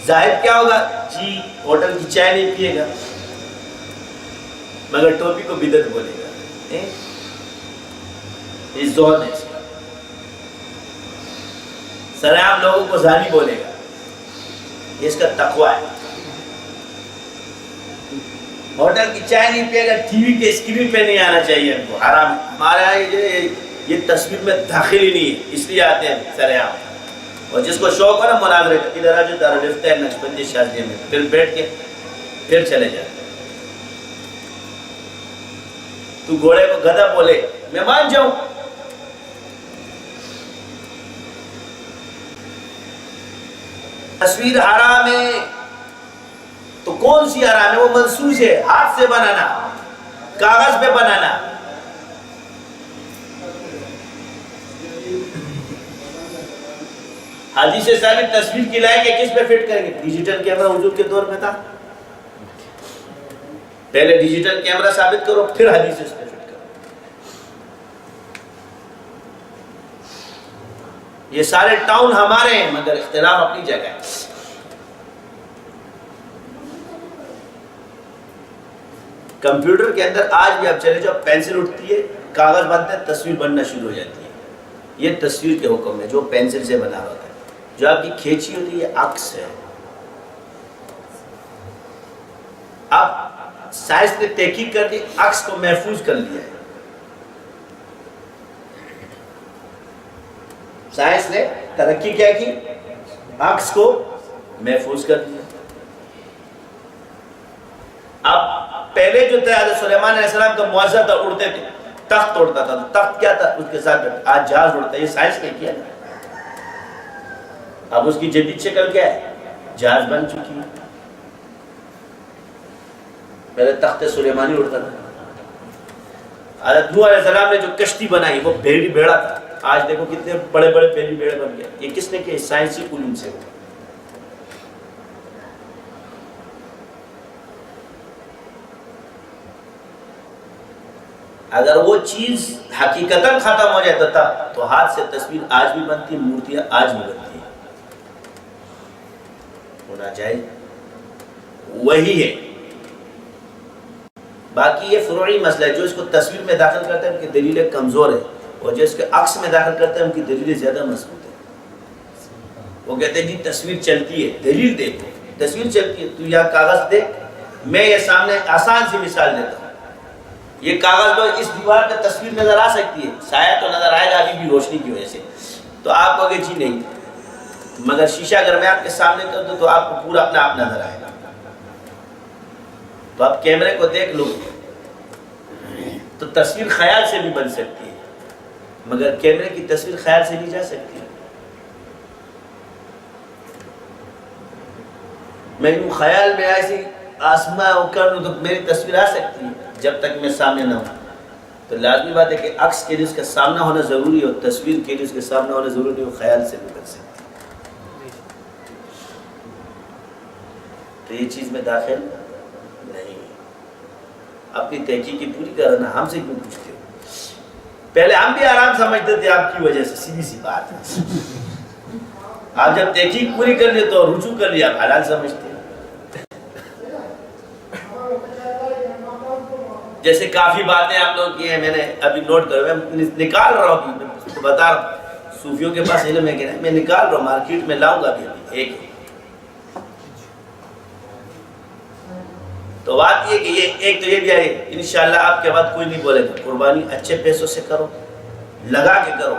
زاہد کیا ہوگا؟ جی ہوٹل کی چائے نہیں پیے گا مگر ٹوپی کو بدعت بولے گا. اس زون ہے اس کا. سرعام لوگوں کو زانی بولے گا، یہ اس کا تقوی ہے. ہوٹل کی چائے نہیں پیے گا، ٹی وی کے اسکرین پہ نہیں آنا چاہیے ان کو، حرام. ہمارے یہ تصویر میں داخل ہی نہیں ہے، اس لیے آتے ہیں سرعام. اور جس کو شوق ہو نا مناظرے کا، ادھر آ جو دارالفتہ ہے نقشبندی شازیہ میں، پھر بیٹھ کے پھر چلے جاتے. تو گھوڑے کو گدھا بولے میں مان جاؤں. تصویر حرام ہے تو کون سی حرام ہے؟ وہ منسوخ ہے، ہاتھ سے بنانا، کاغذ پہ بنانا. حدیث ثابت تصویر کی لائے کہ کس پہ فٹ کریں گے؟ ڈیجیٹل کیمرہ حضور کے دور میں تھا. پہلے ڈیجیٹل کیمرہ ثابت کرو پھر حدیث اس پہ فٹ کرو. یہ سارے ٹاؤن ہمارے ہیں مگر اختلاف اپنی جگہ ہے. کمپیوٹر کے اندر آج بھی آپ چلے جاؤ، پینسل اٹھتی ہے، کاغذ بنتا ہے، تصویر بننا شروع ہو جاتی ہے. یہ تصویر کے حکم ہے جو پینسل سے بنا ہوتا ہے. جو آپ کی کھینچی ہوتی ہے یہ عکس ہے. اب سائنس نے تحقیق کر کے عکس کو محفوظ کر لیا ہے. سائنس نے ترقی کیا کی؟ عکس کو محفوظ کر دیا. اب پہلے جو تھا حضرت سلیمان علیہ السلام کا معجزہ تھا، اڑتے تھے، تخت اڑتا تھا. تخت کیا تھا؟ اس کے ساتھ آج جہاز اڑتا ہے. یہ سائنس نے کیا نا. اب اس کی جدید شکل کیا ہے؟ جہاز بن چکی ہے. پہلے تخت سلیمانی اڑتا تھا. حضرت نوح علیہ السلام نے جو کشتی بنائی وہ بھیڑی بھیڑا تھا، آج دیکھو کتنے بڑے بڑے بھیڑی بھیڑے بن گئے. یہ کس نے کیا؟ سائنسی علوم سے. اگر وہ چیز حقیقتاً ختم ہو جاتا تو ہاتھ سے تصویر آج بھی بنتی، مورتیاں آج بھی بنتی ہیں. ہونا چاہیے وہی ہے. باقی یہ فروعی مسئلہ ہے. جو اس کو تصویر میں داخل کرتے ہیں ان کی دلیلیں کمزور ہیں، اور جو اس کے عکس میں داخل کرتے ہیں ان کی دلیلیں زیادہ مضبوط ہیں. وہ کہتے ہیں جی تصویر چلتی ہے. دلیل دیکھو، تصویر چلتی ہے. تو یہاں کاغذ دیکھ. میں یہ سامنے آسان سی مثال دیتا ہوں. یہ کاغذ لو، اس دیوار پہ تصویر نظر آ سکتی ہے، سایہ تو نظر آئے گا ابھی بھی روشنی کی وجہ سے. تو آپ کہو گے جی نہیں، مگر شیشہ اگر میں آپ کے سامنے کر دوں تو آپ کو پورا اپنا آپ نظر آئے گا. تو آپ کیمرے کو دیکھ لو تو تصویر خیال سے بھی بن سکتی ہے، مگر کیمرے کی تصویر خیال سے نہیں جا سکتی. میں یوں خیال میں ایسی آسمان کر لوں تو میری تصویر آ سکتی ہے جب تک میں سامنے نہ ہوں. تو لازمی بات ہے کہ عکس کے لیے اس کا سامنا ہونا ضروری ہے، اور تصویر کے لیے اس کا سامنا ہونا ضروری ہے. وہ خیال سے بھی بن سکتی ہے. تو یہ چیز میں داخل نہیں. اپنی تحقیق کی پوری کرنا، ہم سے کیوں پوچھتے ہو؟ پہلے ہم بھی آرام سمجھتے تھے آپ کی وجہ سے. سیدھی سی بات ہے. آپ جب تحقیق پوری کر لیے تو رجوع کر لیا، آپ حلال سمجھتے ہیں. جیسے کافی باتیں آپ لوگ کی ہیں، میں نے ابھی نوٹ کر میں نکال رہا ہوں. میں بتا رہا ہوں صوفیوں کے پاس علم ہے کہ نہیں، میں نکال رہا ہوں، مارکیٹ میں لاؤں گا ابھی ایک. تو بات یہ کہ یہ ایک تو یہ بھی ہے انشاءاللہ آپ کے بعد کوئی نہیں بولے گا. قربانی اچھے پیسوں سے کرو، لگا کے کرو.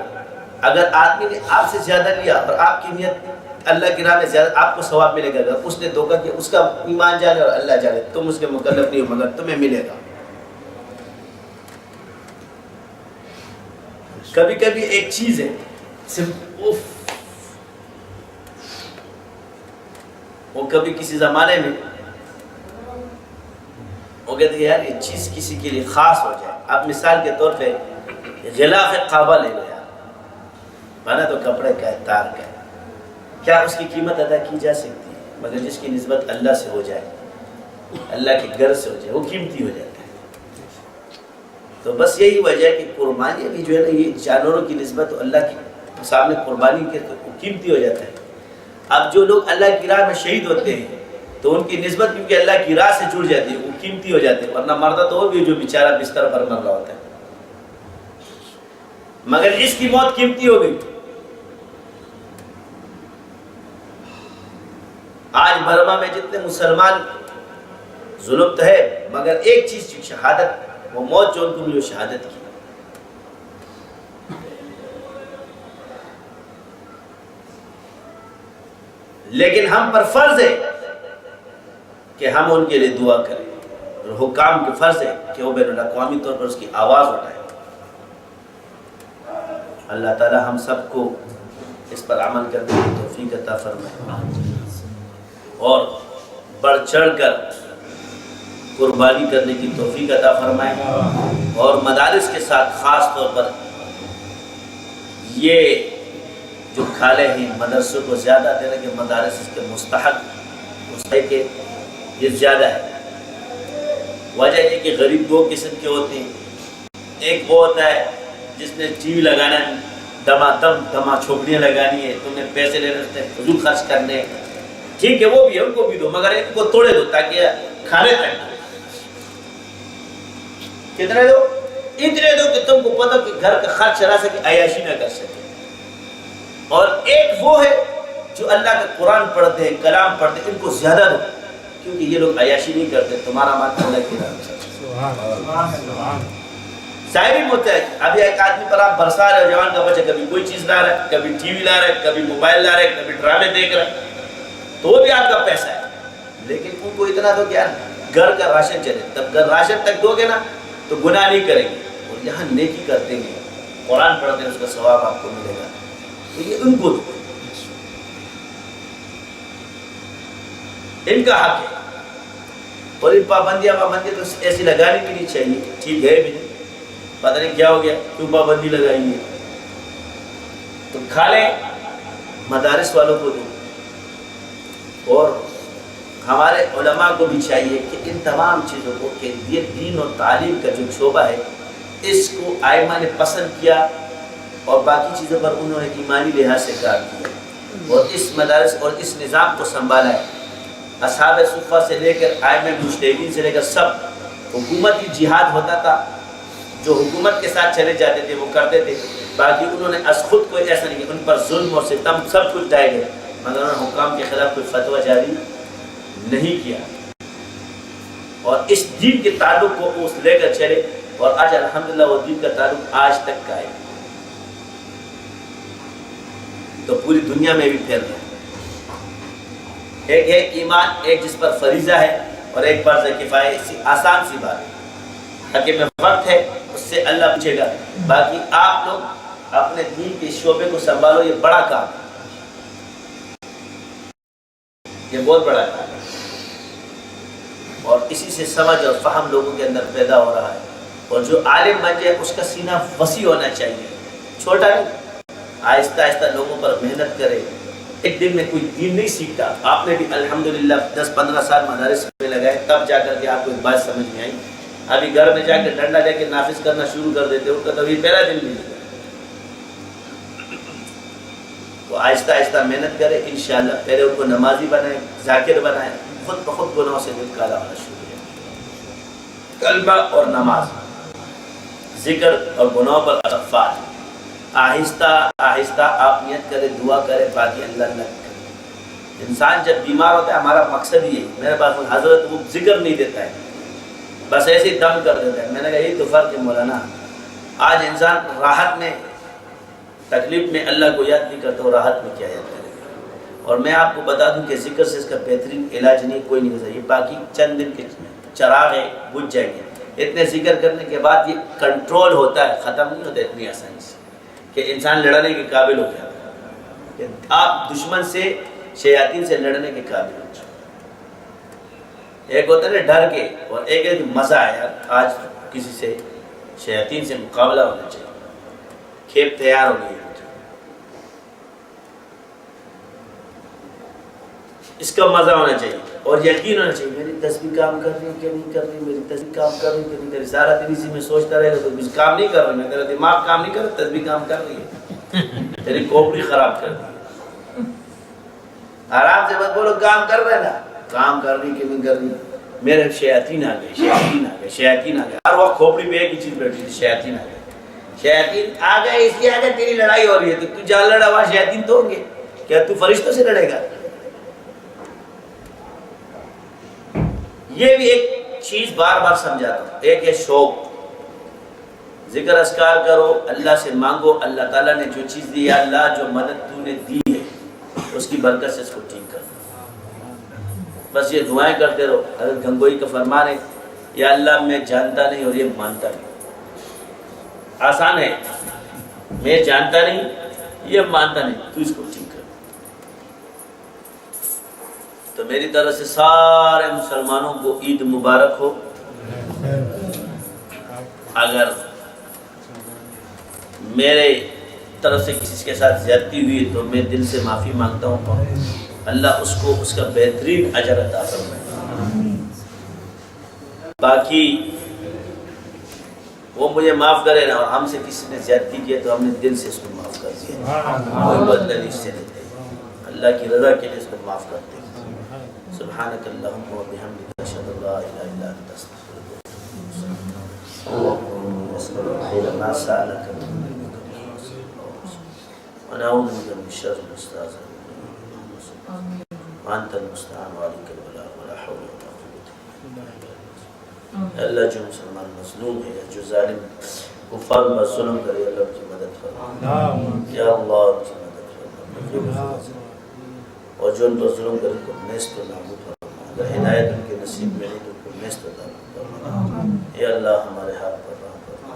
اگر آدمی نے آپ سے زیادہ لیا اور آپ کی نیت اللہ کی راہ میں زیادہ، آپ کو ثواب ملے گا. اگر اس نے دھوکہ کیا، اس کا ایمان جانے اور اللہ جانے، تم اس کے مکلف نہیں ہو، مگر تمہیں ملے گا. کبھی کبھی ایک چیز ہے وہ کبھی کسی زمانے میں وہ کہتے ہیں یار یہ چیز کسی کے لیے خاص ہو جائے. آپ مثال کے طور پہ غلاف کعبہ لے لو. یار بنا تو کپڑے کا ہے، تار کا ہے، کیا اس کی قیمت ادا کی جا سکتی ہے؟ مگر جس کی نسبت اللہ سے ہو جائے، اللہ کے گھر سے ہو جائے، وہ قیمتی ہو جاتا ہے. تو بس یہی وجہ ہے کہ قربانی بھی جو ہے نا، یہ جانوروں کی نسبت اللہ کے سامنے قربانی کے تو قیمتی ہو جاتا ہے. اب جو لوگ اللہ کی راہ میں شہید ہوتے ہیں تو ان کی نسبت کیونکہ اللہ کی راہ سے جڑ جاتی ہے، وہ قیمتی ہو جاتے ہیں. ورنہ مردہ تو وہ بھی جو بیچارہ بستر پر مر رہا ہوتا ہے، مگر اس کی موت قیمتی ہو گئی. آج برما میں جتنے مسلمان ظلم تو ہے، مگر ایک چیز شہادت، وہ موت جو ان کو ملی وہ شہادت کی. لیکن ہم پر فرض ہے کہ ہم ان کے لیے دعا کریں، اور حکام کے فرض ہے کہ وہ بین الاقوامی طور پر اس کی آواز اٹھائیں. اللہ تعالی ہم سب کو اس پر عمل کرنے کی توفیق عطا فرمائے، اور بڑھ چڑھ کر قربانی کرنے کی توفیق عطا فرمائے. اور مدارس کے ساتھ خاص طور پر یہ جو کھالے ہیں مدرسوں کو زیادہ دینے کے، مدارس اس کے مستحق کے یہ زیادہ ہے. وجہ یہ کہ غریب دو قسم کے ہوتے ہیں. ایک وہ ہوتا ہے جس نے ٹی وی لگانا ہے، دما چھوپڑیاں لگانی ہے، تم نے پیسے لینے ہیں، فضول خرچ کرنے، ٹھیک ہے وہ بھی ہے، ان کو بھی دو، مگر ان کو توڑے دو تاکہ کھانے تک دو. کتنے دو؟ اتنے دو کہ تم کو پتہ کہ گھر کا خرچ چلا سکے، عیاشی نہ کر سکے. اور ایک وہ ہے جو اللہ کا قرآن پڑھتے ہیں، کلام پڑھتے ہیں، ان کو زیادہ دو، کیونکہ یہ لوگ عیاشی نہیں کرتے. تمہارا مال اللہ کی راہ میں ظاہری ہوتا ہے. ابھی ایک آدمی پر آپ برسا رہے ہو، جوان کا بچہ کبھی کوئی چیز لا رہا ہے، کبھی ٹی وی لا رہا ہے، کبھی موبائل لا رہا ہے، کبھی ڈرامے دیکھ رہا ہے، تو وہ بھی آپ کا پیسہ ہے. لیکن ان کو اتنا دو کہ یار گھر کا راشن چلے. تب گھر راشن تک دو گے نا تو گناہ نہیں کریں گے، اور یہاں نیکی کرتے ہیں، قرآن پڑھتے ہیں، اس کا ثواب آپ کو ملے گا. تو یہ ان کو دو، ان کا حق ہے. اور ان پابندیاں تو ایسی لگانی بھی نہیں چاہیے، ٹھیک ہے بھی نہیں. پتہ نہیں کیا ہو گیا، کیوں پابندی لگائی ہے؟ تو کھا لیں، مدارس والوں کو دو، اور ہمارے علماء کو بھی چاہیے کہ ان تمام چیزوں کو، کہ یہ دین اور تعلیم کا جو شعبہ ہے اس کو ائمہ نے پسند کیا اور باقی چیزوں پر انہوں نے ایمانی لحاظ سے کام کیا اور اس مدارس اور اس نظام کو سنبھالا ہے۔ اصحاب صفہ سے لے کر ائمہ مجتہدین سے لے کر سب، حکومتی جہاد ہوتا تھا، جو حکومت کے ساتھ چلے جاتے تھے وہ کرتے تھے، باقی انہوں نے از خود کوئی ایسا نہیں کہ ان پر ظلم اور ستم سب کچھ ڈھائے گئے، مگر انہوں نے حکام کے خلاف کوئی فتویٰ جاری نہیں کیا اور اس دین کے تعلق کو اس لے کر چلے، اور آج الحمدللہ وہ دین کا تعلق آج تک کا ہے، تو پوری دنیا میں بھی پھیل گیا۔ ایک ہے ایمان، ایک جس پر فریضہ ہے اور ایک فرض کفایہ، آسان سی بات ہے، حکیم وقت ہے، اس سے اللہ پوچھے گا، باقی آپ لوگ اپنے دین کے شعبے کو سنبھالو، یہ بڑا کام ہے، یہ بہت بڑا کام ہے، اور اسی سے سمجھ اور فہم لوگوں کے اندر پیدا ہو رہا ہے، اور جو عالم بن جائے اس کا سینہ وسیع ہونا چاہیے، چھوٹا نہیں، آہستہ آہستہ لوگوں پر محنت کرے۔ ایک دن میں کوئی دین نہیں سیکھتا، آپ نے بھی الحمدللہ 10-15 سال مدارس میں لگائے، تب جا کر کے آپ کو ایک بات سمجھ میں آئی۔ ابھی گھر میں جا کے ڈنڈا لے کے نافذ کرنا شروع کر دیتے، ان کا تو یہ پہلا دن نہیں ہے، تو آہستہ آہستہ محنت کرے انشاءاللہ، پہلے ان کو نمازی بنائے، ذاکر بنائے، خود بخود گناہوں سے دل کالا ہونا شروع ہے۔ کلمہ اور نماز، ذکر اور گناہوں پر اغفار، آہستہ آہستہ آپ نیت کرے، دعا کرے، باقی اللہ اللہ کرے۔ انسان جب بیمار ہوتا ہے، ہمارا مقصد یہ ہے، میرے پاس حضرت وہ ذکر نہیں دیتا ہے، بس ایسے ہی دم کر دیتا ہے۔ میں نے کہا یہی تو فرق ہے مولانا، آج انسان راحت میں، تکلیف میں اللہ کو یاد نہیں کرتا، اور راحت میں کیا یاد کرے گا؟ اور میں آپ کو بتا دوں کہ ذکر سے اس کا بہترین علاج نہیں، کوئی نہیں ہو سکتا، یہ باقی چند دن کے چراغ ہے، بجھ جائیں گے۔ اتنے ذکر کرنے کے بعد یہ کنٹرول ہوتا ہے، ختم نہیں ہوتا اتنی آسانی سے، کہ انسان لڑنے کے قابل ہو جاتا ہے، کہ آپ دشمن سے، شیاطین سے لڑنے کے قابل ہو جاتے۔ ایک ہوتا ہے نا ڈر کے، اور ایک ہے مزہ آیا، آج کسی سے شیاطین سے مقابلہ ہونا چاہیے، کھیپ تیار ہو گئی، اس کا مزہ ہونا چاہیے، اور یقین ہونا چاہیے میری تسبیح کام کر رہی ہے کہ نہیں کر رہی، میری تسبیح کام کر رہی ہے کہ نہیں کر رہی۔ سارا دن اسی میں سوچتا رہے گا تو کچھ کام نہیں کر رہی ہے، میرا دماغ کام نہیں کر رہا، تسبیح کام کر رہی ہے، تیری کھوپڑی خراب کر دی ہے۔ آرام سے مت بولو کام کر رہے نا، کام کر رہی کہ نہیں کر رہی، میرے شیاطین آ گئے، شیاطین آ گئے، شیاطین آ گئے، ہر وقت کھوپڑی پہ ایک ہی چیز بیٹھی تھی، شیاطین آ گئے، شیاطین آ گئے، اس لیے آ گئے، تیری لڑائی ہو رہی ہے، تو جان لڑا وہاں شیاطین تو ہوں گے، کیا تو فرشتوں سے لڑے گا؟ یہ بھی ایک چیز بار بار سمجھاتا ہوں، ایک ہے شوق، ذکر اذکار کرو، اللہ سے مانگو، اللہ تعالیٰ نے جو چیز دی، یا اللہ جو مدد تو نے دی ہے اس کی برکت سے اس کو ٹھیک کر، بس یہ دعائیں کرتے رہو۔ حضرت گنگوئی کا فرمان ہے، یا اللہ میں جانتا نہیں اور یہ مانتا نہیں، آسان ہے، میں جانتا نہیں، یہ مانتا نہیں، تو اس کو ٹھیک کر۔ تو میری طرف سے سارے مسلمانوں کو عید مبارک ہو۔ اگر میرے طرف سے کسی کے ساتھ زیادتی ہوئی تو میں دل سے معافی مانگتا ہوں، اللہ اس کو اس کا بہترین اجر عطا فرمائے۔ باقی وہ مجھے معاف کرے نا، اور ہم سے کسی نے زیادتی کی تو ہم نے دل سے اس کو معاف کر دیا، کوئی بدلہ نہیں اس سے لیتے، اللہ کی رضا کے لیے اس کو معاف کرتے ہیں۔ سبحانک اللہم و بحمدک، اشہد ان لا الہ الا انت، استغفرک و اتوب الیک، ما سألک ونعوذ بک من شر ما استعاذک وانت المستعان وعلیک البلاغ ولا حول ولا قوة الا باللہ۔ اللہ جو مسلمان مظلوم ہے، جو ظالم کفار پر ظلم کرے، اللہ ان کی مدد فرما، یا اللہ ان کی مدد فرما، اور جو ان پر ظلم کرے ان کو نیست و نابود فرما، اگر ہدایت ان کے نصیب میں نہیں تو ان کو نیست و نابود فرما، یا اللہ ہمارے ہاتھ پر رحم فرما،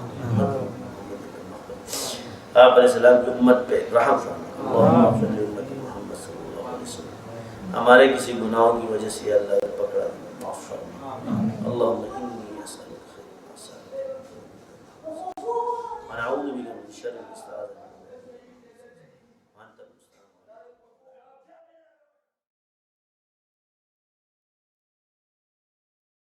آپ علیہ السلام کی امت پہ رحم فرما، اللہم اغفر لامت محمد صلی اللہ علیہ وسلم، ہمارے کسی گناہوں کی وجہ سے یا اللہ پکڑا معاف فرما، اللہم انی اسألک خیر ما سألک۔ شر الاستعاذ